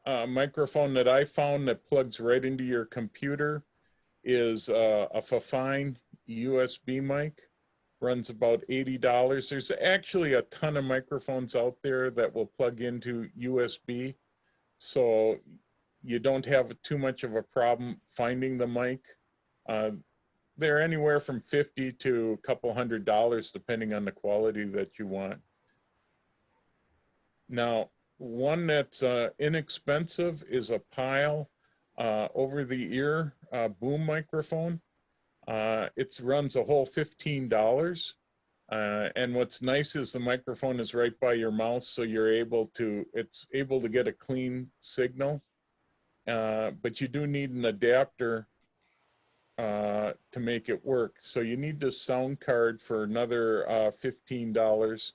microphone that I found that plugs right into your computer is a Fifine USB mic. Runs about $80. There's actually a ton of microphones out there that will plug into USB, so you don't have too much of a problem finding the mic. They're anywhere from $50 to a couple $100 depending on the quality that you want. Now, one that's inexpensive is a Pile over-the-ear boom microphone. It runs a whole $15. And what's nice is the microphone is right by your mouth, so it's able to get a clean signal. But you do need an adapter to make it work. So you need this sound card for another $15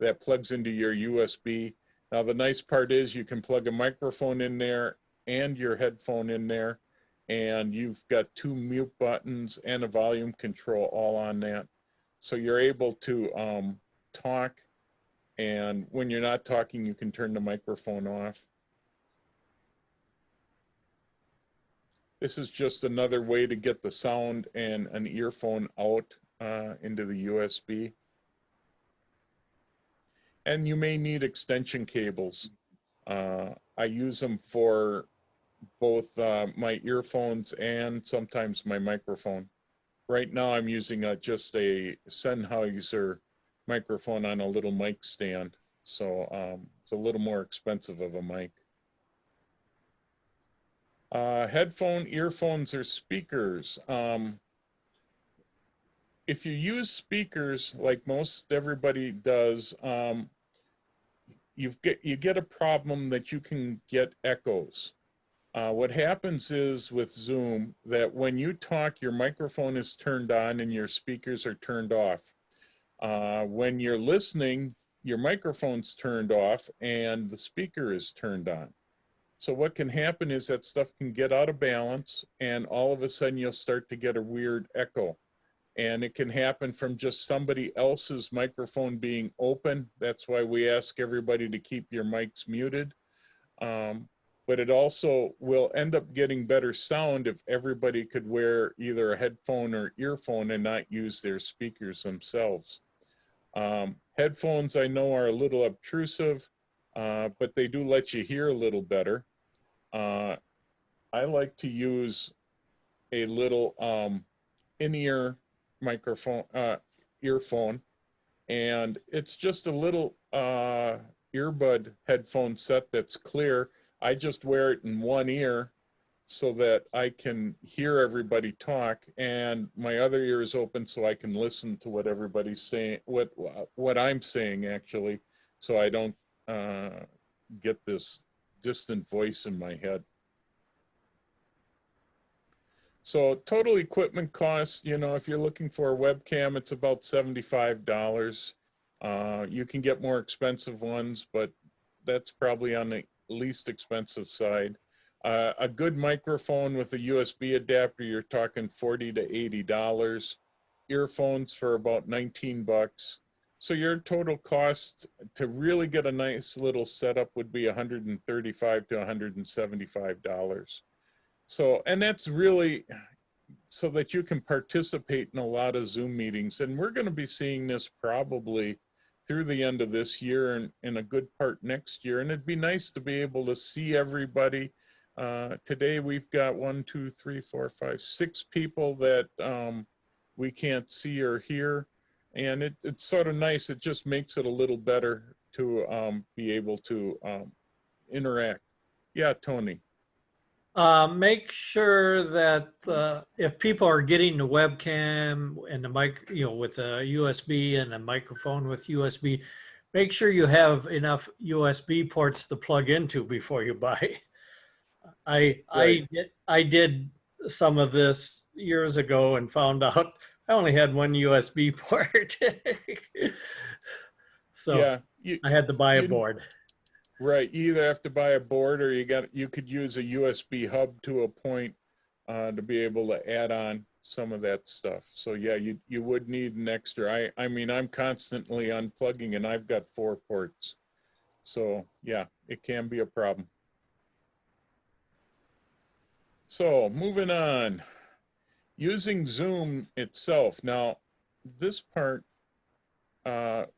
that plugs into your USB. Now the nice part is you can plug a microphone in there and your headphone in there, and you've got 2 mute buttons and a volume control all on that. So you're able to talk, and when you're not talking, you can turn the microphone off. This is just another way to get the sound and an earphone out into the USB. And you may need extension cables. I use them for both my earphones and sometimes my microphone. Right now I'm using just a Sennheiser microphone on a little mic stand. So it's a little more expensive of a mic. Earphones, or speakers. If you use speakers like most everybody does, you get a problem that you can get echoes. What happens is with Zoom that when you talk, your microphone is turned on and your speakers are turned off. When you're listening, your microphone's turned off and the speaker is turned on. So what can happen is that stuff can get out of balance, and all of a sudden you'll start to get a weird echo. And it can happen from just somebody else's microphone being open. That's why we ask everybody to keep your mics muted. But it also will end up getting better sound if everybody could wear either a headphone or earphone and not use their speakers themselves. Headphones I know are a little obtrusive, but they do let you hear a little better. I like to use a little in-ear microphone, earphone, and it's just a little earbud headphone set that's clear. I just wear it in one ear so that I can hear everybody talk, and my other ear is open so I can listen to what everybody's saying, what I'm saying actually, so I don't get this distant voice in my head. So total equipment cost, if you're looking for a webcam, it's about $75. You can get more expensive ones, but that's probably on the least expensive side. A good microphone with a USB adapter, you're talking $40 to $80. Earphones for about 19 bucks. So your total cost to really get a nice little setup would be $135 to $175. So, and that's really so that you can participate in a lot of Zoom meetings. And we're going to be seeing this probably through the end of this year and in a good part next year. And it'd be nice to be able to see everybody. Today we've got 6 people that we can't see or hear. And it's sort of nice. It just makes it a little better to be able to interact. Yeah, Tony. Make sure that if people are getting the webcam and the mic, with a USB and a microphone with USB, make sure you have enough USB ports to plug into before you buy. I did some of this years ago and found out I only had one USB port. So yeah, I had to buy a board. Right. You either have to buy a board or you could use a USB hub to a point to be able to add on some of that stuff. So yeah, you would need an extra. I mean, I'm constantly unplugging and I've got 4 ports. So yeah, it can be a problem. So moving on, using Zoom itself. Now, this part,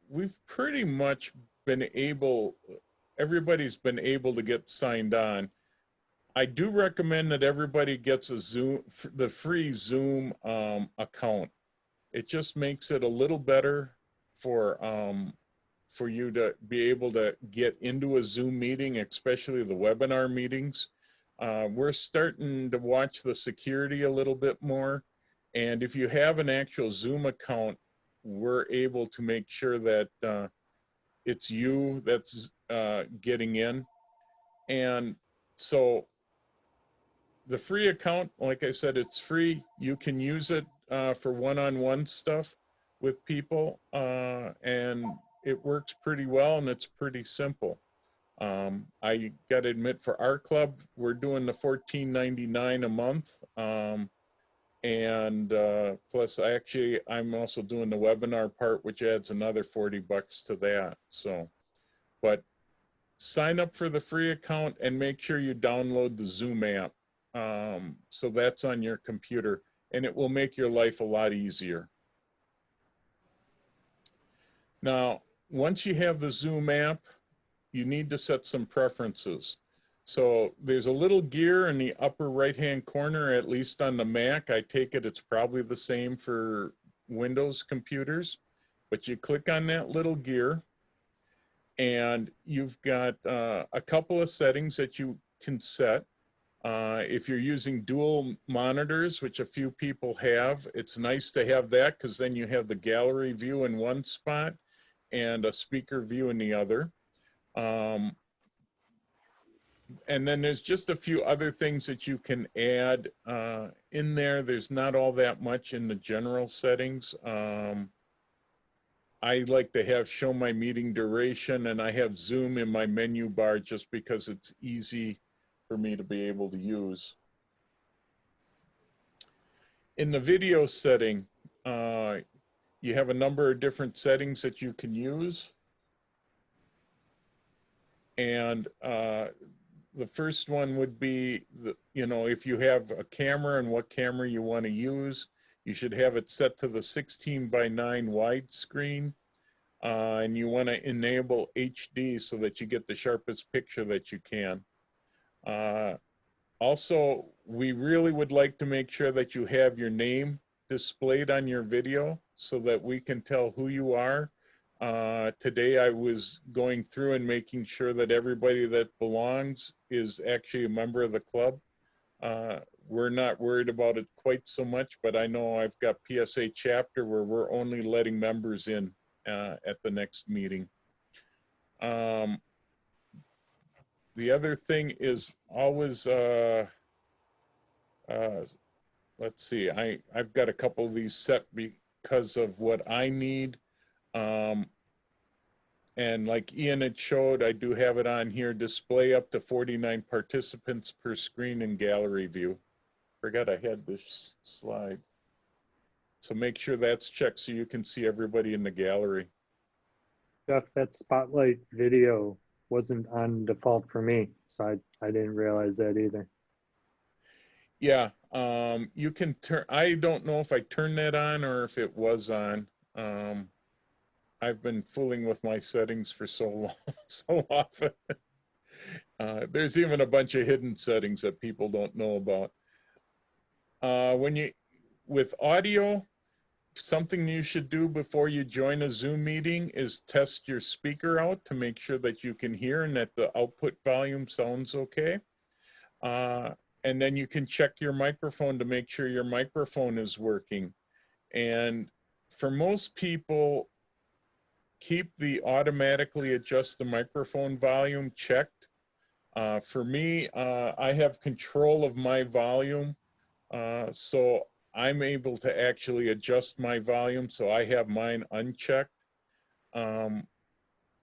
we've pretty much been able, everybody's been able to get signed on. I do recommend that everybody gets the free Zoom account. It just makes it a little better for you to be able to get into a Zoom meeting, especially the webinar meetings. We're starting to watch the security a little bit more. And if you have an actual Zoom account, we're able to make sure that it's you that's getting in. And so the free account, like I said, it's free. You can use it for one-on-one stuff with people, and it works pretty well and it's pretty simple. I got to admit, for our club, we're doing the $14.99 a month. And plus I'm also doing the webinar part, which adds another 40 bucks to that. So, but sign up for the free account and make sure you download the Zoom app. So that's on your computer and it will make your life a lot easier. Now, once you have the Zoom app, you need to set some preferences. So there's a little gear in the upper right-hand corner, at least on the Mac. I take it it's probably the same for Windows computers, but you click on that little gear and you've got a couple of settings that you can set. If you're using dual monitors, which a few people have, it's nice to have that because then you have the gallery view in one spot and a speaker view in the other. And then there's just a few other things that you can add in there. There's not all that much in the general settings. I like to have show my meeting duration, and I have Zoom in my menu bar just because it's easy for me to be able to use. In the video setting, you have a number of different settings that you can use. And the first one would be, if you have a camera and what camera you want to use, you should have it set to the 16:9 widescreen. And you want to enable HD so that you get the sharpest picture that you can. Also, we really would like to make sure that you have your name displayed on your video so that we can tell who you are. Today I was going through and making sure that everybody that belongs is actually a member of the club. We're not worried about it quite so much, but I know I've got PSA chapter where we're only letting members in at the next meeting. The other thing is always, let's see, I've got a couple of these set because of what I need. And like Ian had showed, I do have it on here, display up to 49 participants per screen in gallery view. Forgot I had this slide. So make sure that's checked so you can see everybody in the gallery. Jeff, that spotlight video wasn't on default for me, so I didn't realize that either. Yeah, you can turn, I don't know if I turned that on or if it was on. I've been fooling with my settings for so long, so often. There's even a bunch of hidden settings that people don't know about. With audio, something you should do before you join a Zoom meeting is test your speaker out to make sure that you can hear and that the output volume sounds okay. And then you can check your microphone to make sure your microphone is working. And for most people, keep the automatically adjust the microphone volume checked. For me, I have control of my volume. So I'm able to actually adjust my volume, so I have mine unchecked.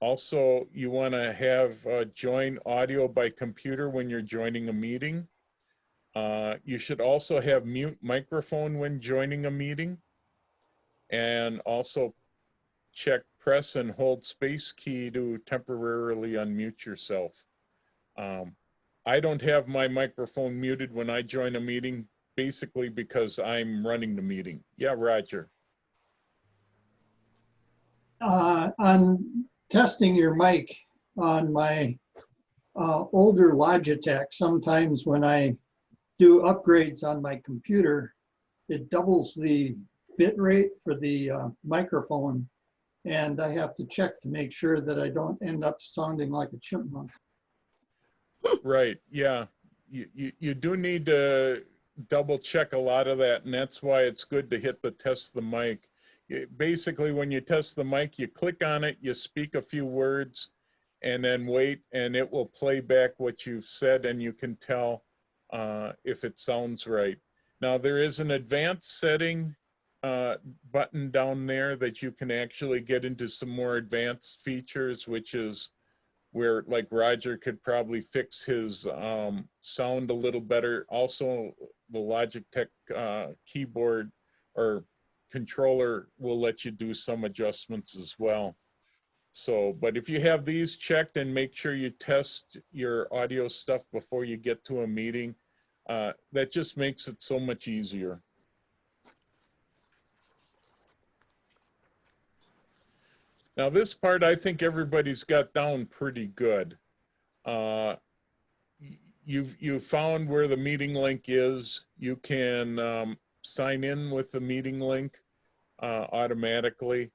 Also, you want to have join audio by computer when you're joining a meeting. You should also have mute microphone when joining a meeting. And also check press and hold space key to temporarily unmute yourself. I don't have my microphone muted when I join a meeting, basically because I'm running the meeting. Yeah, Roger. On testing your mic on my older Logitech, sometimes when I do upgrades on my computer, it doubles the bit rate for the microphone, and I have to check to make sure that I don't end up sounding like a chipmunk. Right, yeah. You do need to double check a lot of that, and that's why it's good to hit the test the mic. Basically, when you test the mic, you click on it, you speak a few words, and then wait, and it will play back what you've said, and you can tell if it sounds right. Now, there is an advanced setting button down there that you can actually get into some more advanced features, which is where like Roger could probably fix his sound a little better. Also, the Logitech keyboard or controller will let you do some adjustments as well. So, but if you have these checked, and make sure you test your audio stuff before you get to a meeting, that just makes it so much easier. Now this part, I think everybody's got down pretty good. You've found where the meeting link is. You can sign in with the meeting link automatically.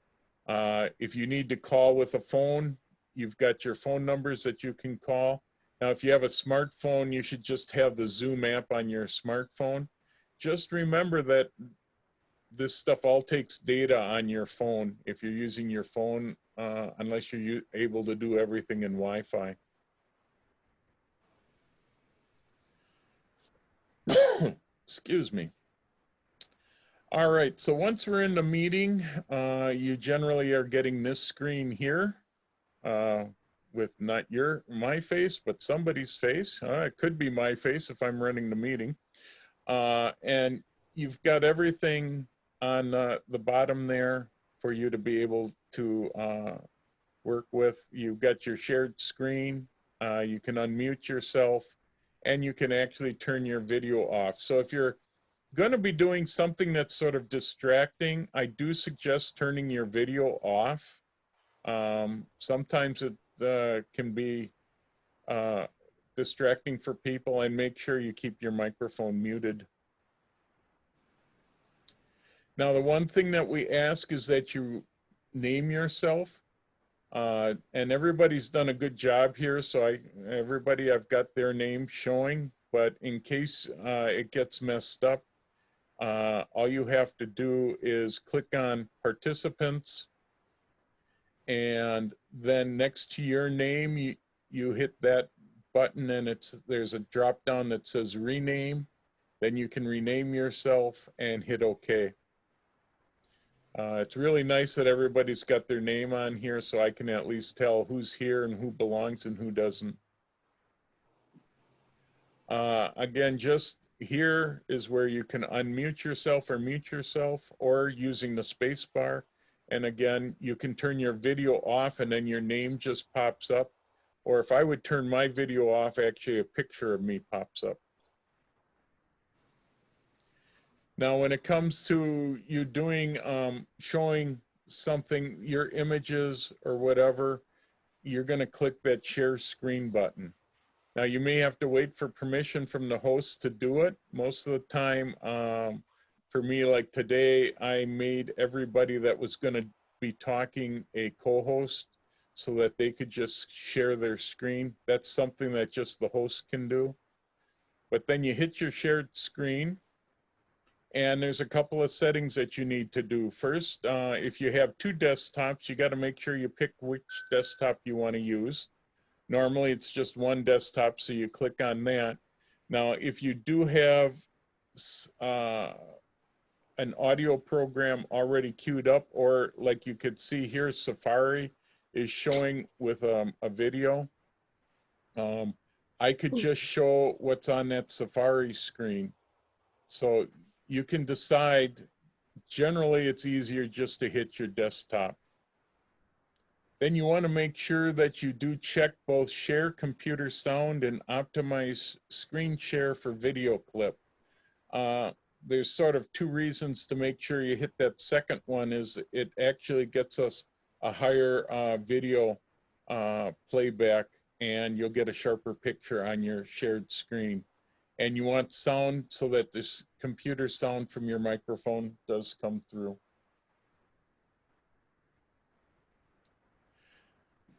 If you need to call with a phone, you've got your phone numbers that you can call. Now, if you have a smartphone, you should just have the Zoom app on your smartphone. Just remember that this stuff all takes data on your phone if you're using your phone, unless you're able to do everything in Wi-Fi. Excuse me. All right, so once we're in the meeting, you generally are getting this screen here with not my face, but somebody's face. It could be my face if I'm running the meeting. And you've got everything on the bottom there for you to be able to work with. You've got your shared screen. You can unmute yourself, and you can actually turn your video off. So if you're going to be doing something that's sort of distracting, I do suggest turning your video off. Sometimes it can be distracting for people, and make sure you keep your microphone muted. Now, the one thing that we ask is that you name yourself, and everybody's done a good job here. So everybody, I've got their name showing, but in case it gets messed up, all you have to do is click on participants, and then next to your name, you hit that button, and there's a drop down that says rename. Then you can rename yourself and hit OK. It's really nice that everybody's got their name on here so I can at least tell who's here and who belongs and who doesn't. Again, just here is where you can unmute yourself or mute yourself, or using the space bar. And again, you can turn your video off and then your name just pops up. Or if I would turn my video off, actually a picture of me pops up. Now, when it comes to you doing, showing something, your images or whatever, you're going to click that share screen button. Now, you may have to wait for permission from the host to do it. Most of the time, for me, like today, I made everybody that was going to be talking a co-host so that they could just share their screen. That's something that just the host can do. But then you hit your shared screen, and there's a couple of settings that you need to do. First, if you have two desktops, you got to make sure you pick which desktop you want to use. Normally, it's just one desktop, so you click on that. Now, if you do have an audio program already queued up, or like you could see here, Safari is showing with a video. I could just show what's on that Safari screen. So you can decide, generally it's easier just to hit your desktop. Then you want to make sure that you do check both share computer sound and optimize screen share for video clip. There's sort of two reasons to make sure you hit that second one. Is it actually gets us a higher video playback, and you'll get a sharper picture on your shared screen. And you want sound so that this computer sound from your microphone does come through.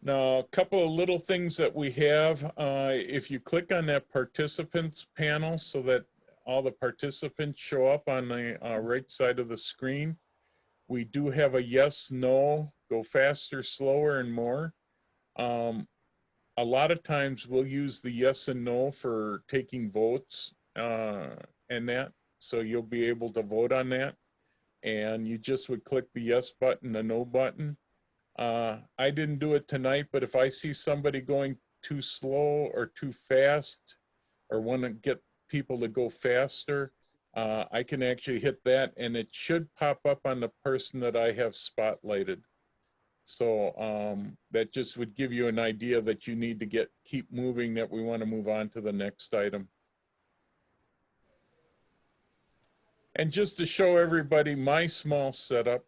Now, a couple of little things that we have, if you click on that participants panel so that all the participants show up on the right side of the screen, we do have a yes, no, go faster, slower, and more. A lot of times we'll use the yes and no for taking votes and that, so you'll be able to vote on that. And you just would click the yes button, the no button. I didn't do it tonight, but if I see somebody going too slow or too fast, or want to get people to go faster, I can actually hit that, and it should pop up on the person that I have spotlighted. So that just would give you an idea that you need to keep moving, that we want to move on to the next item. And just to show everybody my small setup,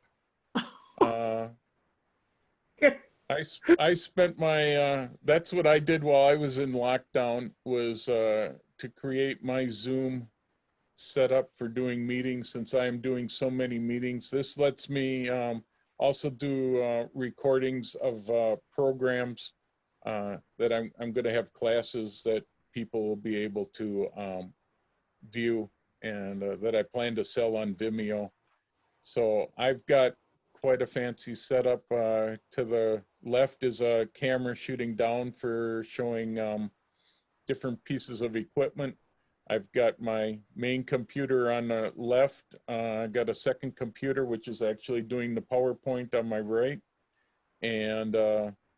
I spent my, that's what I did while I was in lockdown, was to create my Zoom setup for doing meetings, since I am doing so many meetings. This lets me also do recordings of programs that I'm going to have classes that people will be able to view, and that I plan to sell on Vimeo. So I've got quite a fancy setup. To the left is a camera shooting down for showing different pieces of equipment. I've got my main computer on the left. I've got a second computer, which is actually doing the PowerPoint on my right, and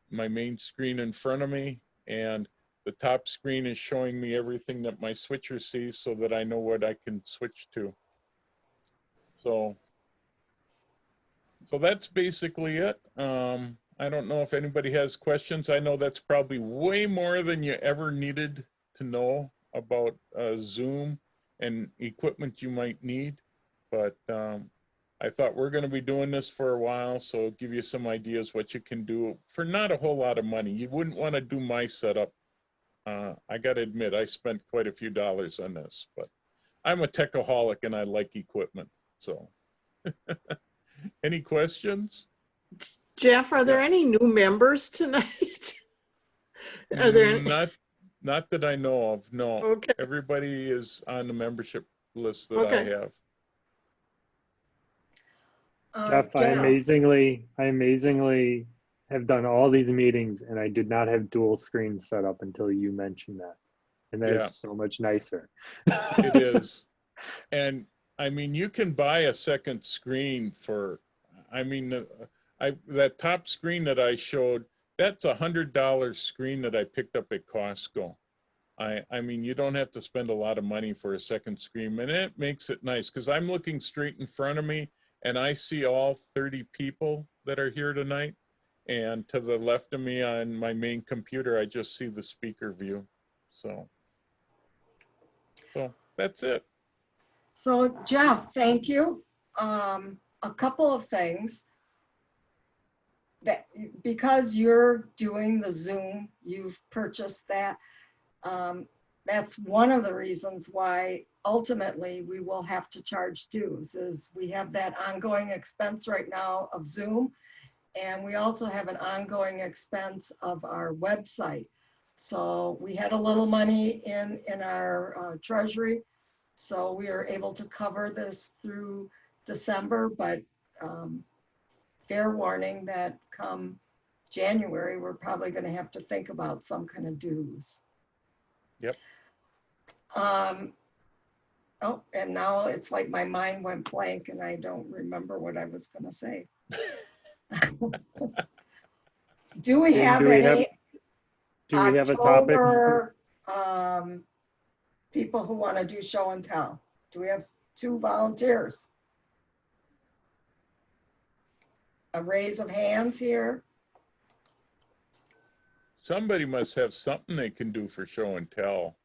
my main screen in front of me. And the top screen is showing me everything that my switcher sees, so that I know what I can switch to. So that's basically it. I don't know if anybody has questions. I know that's probably way more than you ever needed to know about Zoom and equipment you might need. But I thought we're going to be doing this for a while, so give you some ideas what you can do for not a whole lot of money. You wouldn't want to do my setup. I got to admit, I spent quite a few dollars on this, but I'm a techaholic and I like equipment. So any questions? Jeff, are there any new members tonight? Are there any? Not that I know of, no. Okay. Everybody is on the membership list that I Okay. have. Jeff, I amazingly have done all these meetings, and I did not have dual screen set up until you mentioned that. And that is so much nicer. It is. And I mean, you can buy a second screen for, I mean, that top screen that I showed, that's $100 screen that I picked up at Costco. I mean, you don't have to spend a lot of money for a second screen, and it makes it nice because I'm looking straight in front of me and I see all 30 people that are here tonight. And to the left of me on my main computer, I just see the speaker view. So that's it. So Jeff, thank you. A couple of things. That because you're doing the Zoom, you've purchased that. That's one of the reasons why ultimately we will have to charge dues, is we have that ongoing expense right now of Zoom. And we also have an ongoing expense of our website. So we had a little money in our treasury. So we are able to cover this through December, but fair warning that come January, we're probably going to have to think about some kind of dues. Yep. Oh, and now it's like my mind went blank and I don't remember what I was going to say. Do we Jane, have do we any have a topic? October people who want to do show and tell? Do we have 2 volunteers? A raise of hands here. Somebody must have something they can do for show and tell.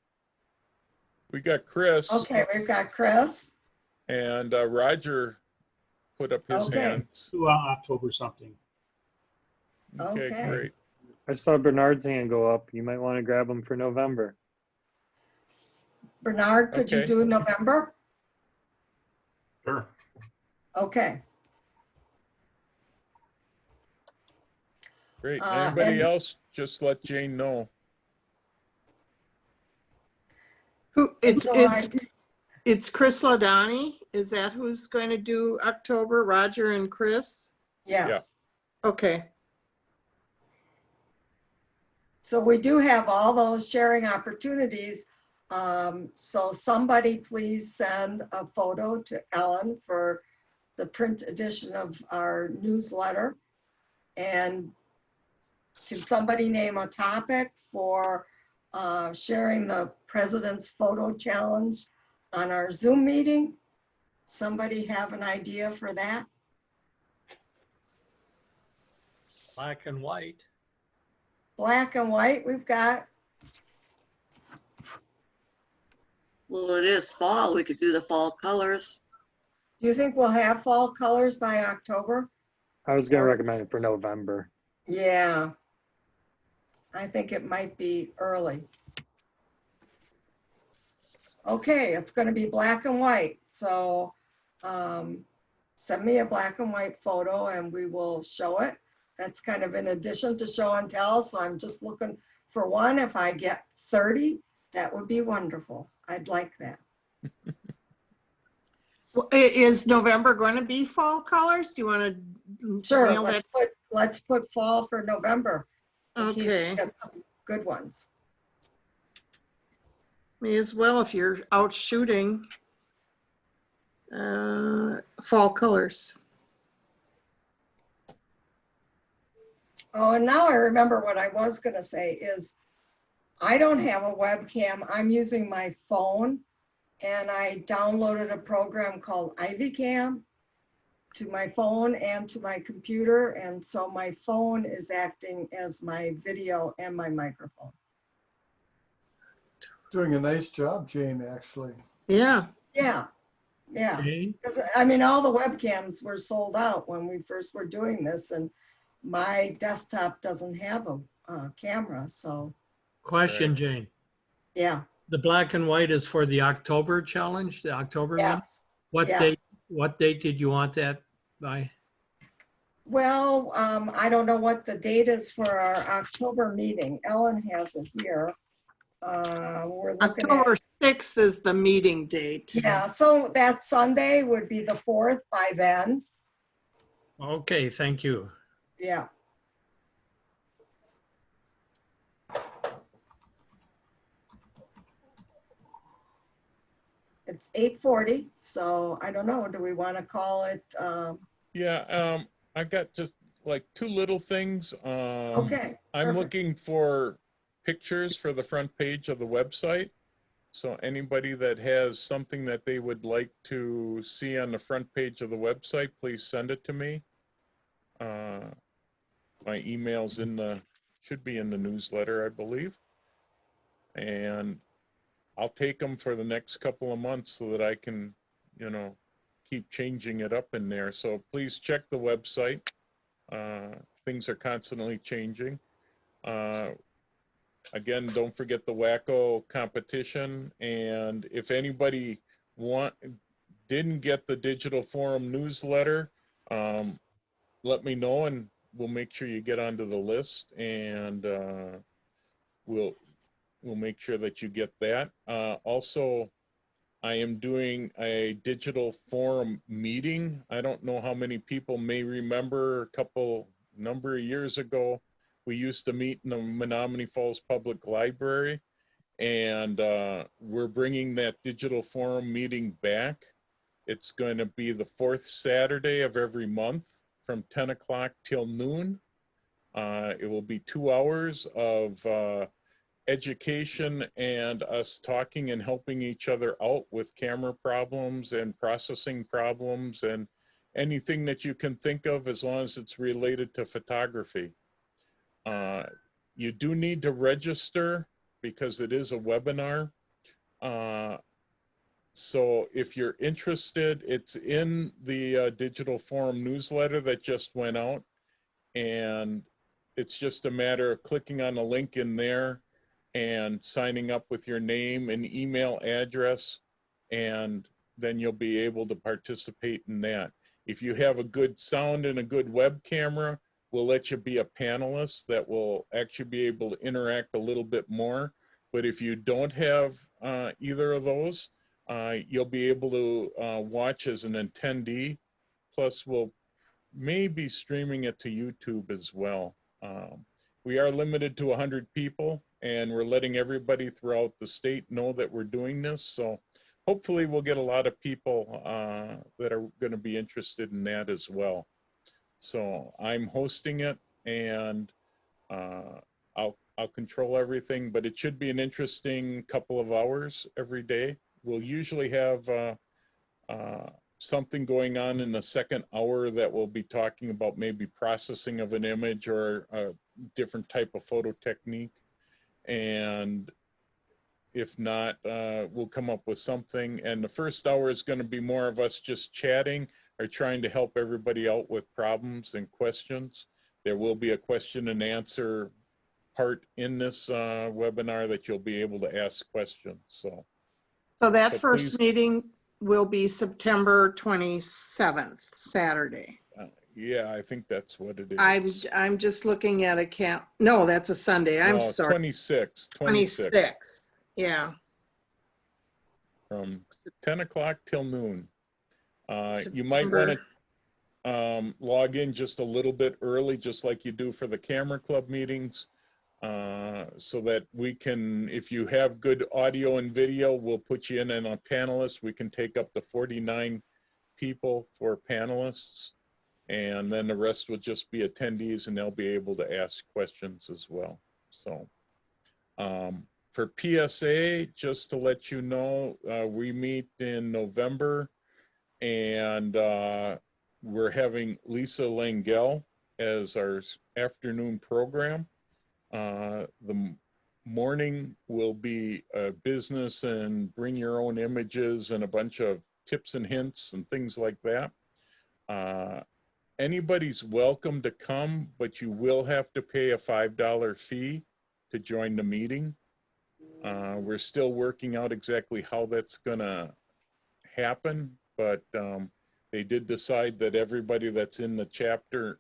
We got Chris. Okay, we've got Chris. And Roger put up his Okay. hands. October something. Okay, Okay. great. I saw Bernard's hand go up. You might want to grab him for November. Bernard, could you Okay. do November? Sure. Okay. Great. Anybody and- else? Just let Jane know. It's Chris Ladani. Is that who's going to do October? Roger and Chris? Yes. Yeah. Okay. So we do have all those sharing opportunities. So somebody please send a photo to Ellen for the print edition of our newsletter. And can somebody name a topic for sharing the President's Photo Challenge on our Zoom meeting? Somebody have an idea for that? Black and white. Black and white we've got. Well, it is fall. We could do the fall colors. Do you think we'll have fall colors by October? I was going to recommend it for November. Yeah. I think it might be early. Okay, it's going to be black and white. So send me a black and white photo and we will show it. That's kind of in addition to show and tell. So I'm just looking for one. If I get 30, that would be wonderful. I'd like that. Well, is November going to be fall colors? Do you want to? Sure, let's put fall for November. in case Okay. we get some good ones. May as well if you're out shooting. Fall colors. Oh, and now I remember what I was gonna say is, I don't have a webcam. I'm using my phone, and I downloaded a program called Ivy Cam to my phone and to my computer, and so my phone is acting as my video and my microphone. Doing a nice job, Jane, actually. Yeah. Yeah, yeah. Jane? Because I mean, all the webcams were sold out when we first were doing this, and my desktop doesn't have a camera, so Question, Jane. yeah. The black and white is for the October challenge, the October one? Yes. What yes. date did you want that by? Well, I don't know what the date is for our October meeting. Ellen has it here. We're looking October 6th is the meeting date. yeah, so that Sunday would be the 4th by then. Okay, thank you. Yeah. It's 8:40, so I don't know. Do we want to call it? Yeah, I've got just like two little things. Okay. I'm perfect. looking for pictures for the front page of the website. So anybody that has something that they would like to see on the front page of the website, please send it to me. My email's should be in the newsletter, I believe. And I'll take them for the next couple of months so that I can, keep changing it up in there. So please check the website. Things are constantly changing. Again, don't forget the Wacko competition. And if anybody didn't get the Digital Forum newsletter, let me know and we'll make sure you get onto the list, and we'll make sure that you get that. Also, I am doing a Digital Forum meeting. I don't know how many people may remember number of years ago, we used to meet in the Menomonee Falls Public Library, and we're bringing that Digital Forum meeting back. It's going to be the fourth Saturday of every month from 10 o'clock till noon. It will be 2 hours of education and us talking and helping each other out with camera problems and processing problems and anything that you can think of, as long as it's related to photography. You do need to register because it is a webinar. So if you're interested, it's in the Digital Forum newsletter that just went out. And it's just a matter of clicking on the link in there and signing up with your name and email address, and then you'll be able to participate in that. If you have a good sound and a good web camera, we'll let you be a panelist that will actually be able to interact a little bit more. But if you don't have either of those, you'll be able to watch as an attendee. Plus, we'll maybe streaming it to YouTube as well. We are limited to 100 people, and we're letting everybody throughout the state know that we're doing this. So hopefully we'll get a lot of people that are going to be interested in that as well. So I'm hosting it, and I'll control everything, but it should be an interesting couple of hours every day. We'll usually have something going on in the second hour that we'll be talking about maybe processing of an image or a different type of photo technique. And if not, we'll come up with something. And the first hour is going to be more of us just chatting or trying to help everybody out with problems and questions. There will be a question and answer part in this webinar that you'll be able to ask questions. So that so first please, meeting will be September 27th, Saturday. yeah, I think that's what it is. I'm just looking at a no, that's a Sunday. I'm No, sorry. 26th. 26th. Yeah. From 10 o'clock till noon. You might want to log in just a little bit early, just like you do for the camera club meetings, so that we can, if you have good audio and video, we'll put you in and a panelist. We can take up to 49 people for panelists, and then the rest will just be attendees, and they'll be able to ask questions as well. So for PSA, just to let you know, we meet in November, and we're having Lisa Langell as our afternoon program. The morning will be business and bring your own images and a bunch of tips and hints and things like that. Anybody's welcome to come, but you will have to pay a $5 fee to join the meeting. We're still working out exactly how that's gonna happen, but they did decide that everybody that's in the chapter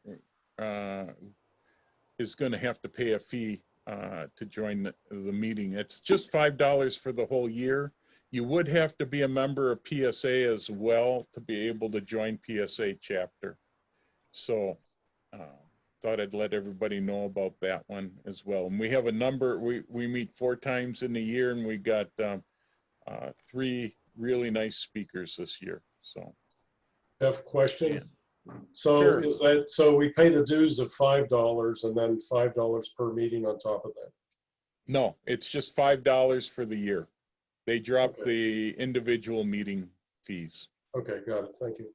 is going to have to pay a fee to join the meeting. It's just $5 for the whole year. You would have to be a member of PSA as well to be able to join PSA chapter. So thought I'd let everybody know about that one as well. And we have a number, we meet 4 times in the year, and we got 3 really nice speakers this year. So Have question. So Sure. is that, so we pay the dues of $5 and then $5 per meeting on top of that? No, it's just $5 for the year. They drop Okay. the individual meeting fees. Okay, got it. Thank you.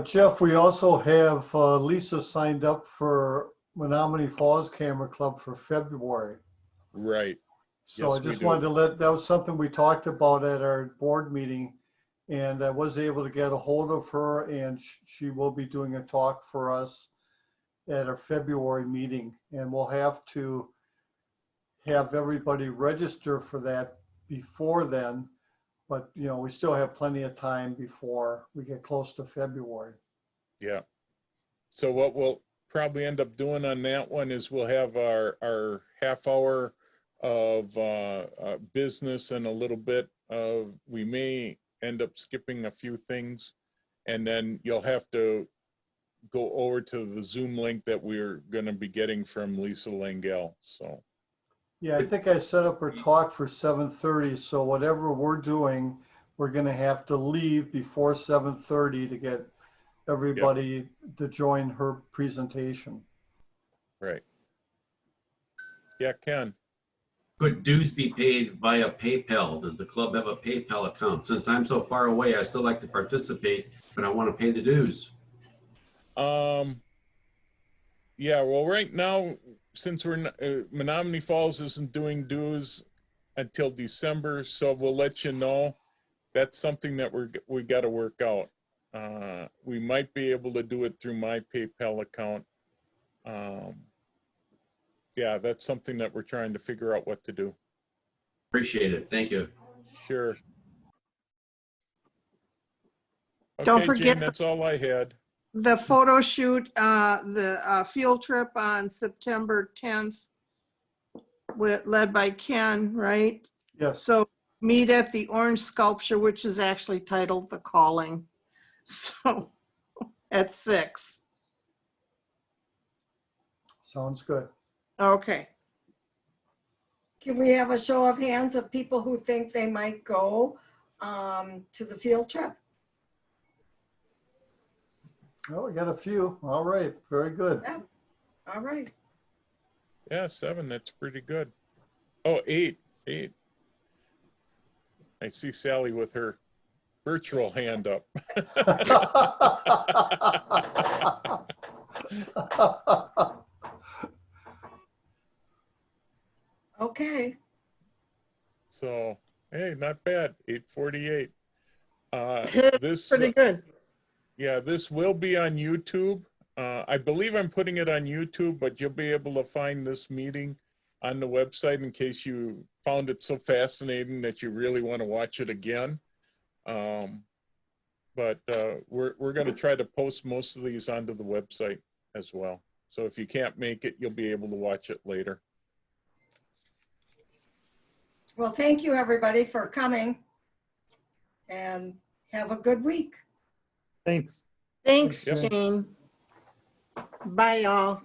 Jeff, we also have Lisa signed up for Menomonee Falls Camera Club for February. Right. So Yes, I we just do. wanted to that was something we talked about at our board meeting. And I was able to get a hold of her, and she will be doing a talk for us at our February meeting. And we'll have to have everybody register for that before then. But, you know, we still have plenty of time before we get close to February. Yeah. So what we'll probably end up doing on that one is we'll have our half hour of business and a little bit of, we may end up skipping a few things. And then you'll have to go over to the Zoom link that we're going to be getting from Lisa Langell. So, Yeah, I think I set up her talk for 7:30, so whatever we're doing, we're gonna have to leave before 7:30 to get everybody to join her presentation. right. Yeah, Ken. Could dues be paid via PayPal? Does the club have a PayPal account? Since I'm so far away, I still like to participate, but I want to pay the dues. Yeah, well, right now, since we're Menomonee Falls isn't doing dues until December, so we'll let you know. That's something that we got to work out. We might be able to do it through my PayPal account. Yeah, that's something that we're trying to figure out what to do. Appreciate it. Thank you. Sure. Don't Okay, forget Jane, that's all I had. the photo shoot, the field trip on September 10th, led by Ken, right? Yes. So meet at the Orange Sculpture, which is actually titled The Calling. So at 6. Sounds good. Okay. Can we have a show of hands of people who think they might go to the field trip? Oh, we got a few. All right, very good. Yeah. All right. Yeah, 7, that's pretty good. Oh, 8. I see Sally with her virtual hand up. Okay. So, hey, not bad. 8:48. This Pretty good. Yeah, this will be on YouTube. I believe I'm putting it on YouTube, but you'll be able to find this meeting on the website in case you found it so fascinating that you really want to watch it again. But we're going to try to post most of these onto the website as well. So if you can't make it, you'll be able to watch it later. Well, thank you, everybody, for coming. And have a good week. Thanks. Thanks, Yep. Jane. Bye, y'all.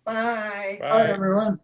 Bye. Bye. Bye, everyone.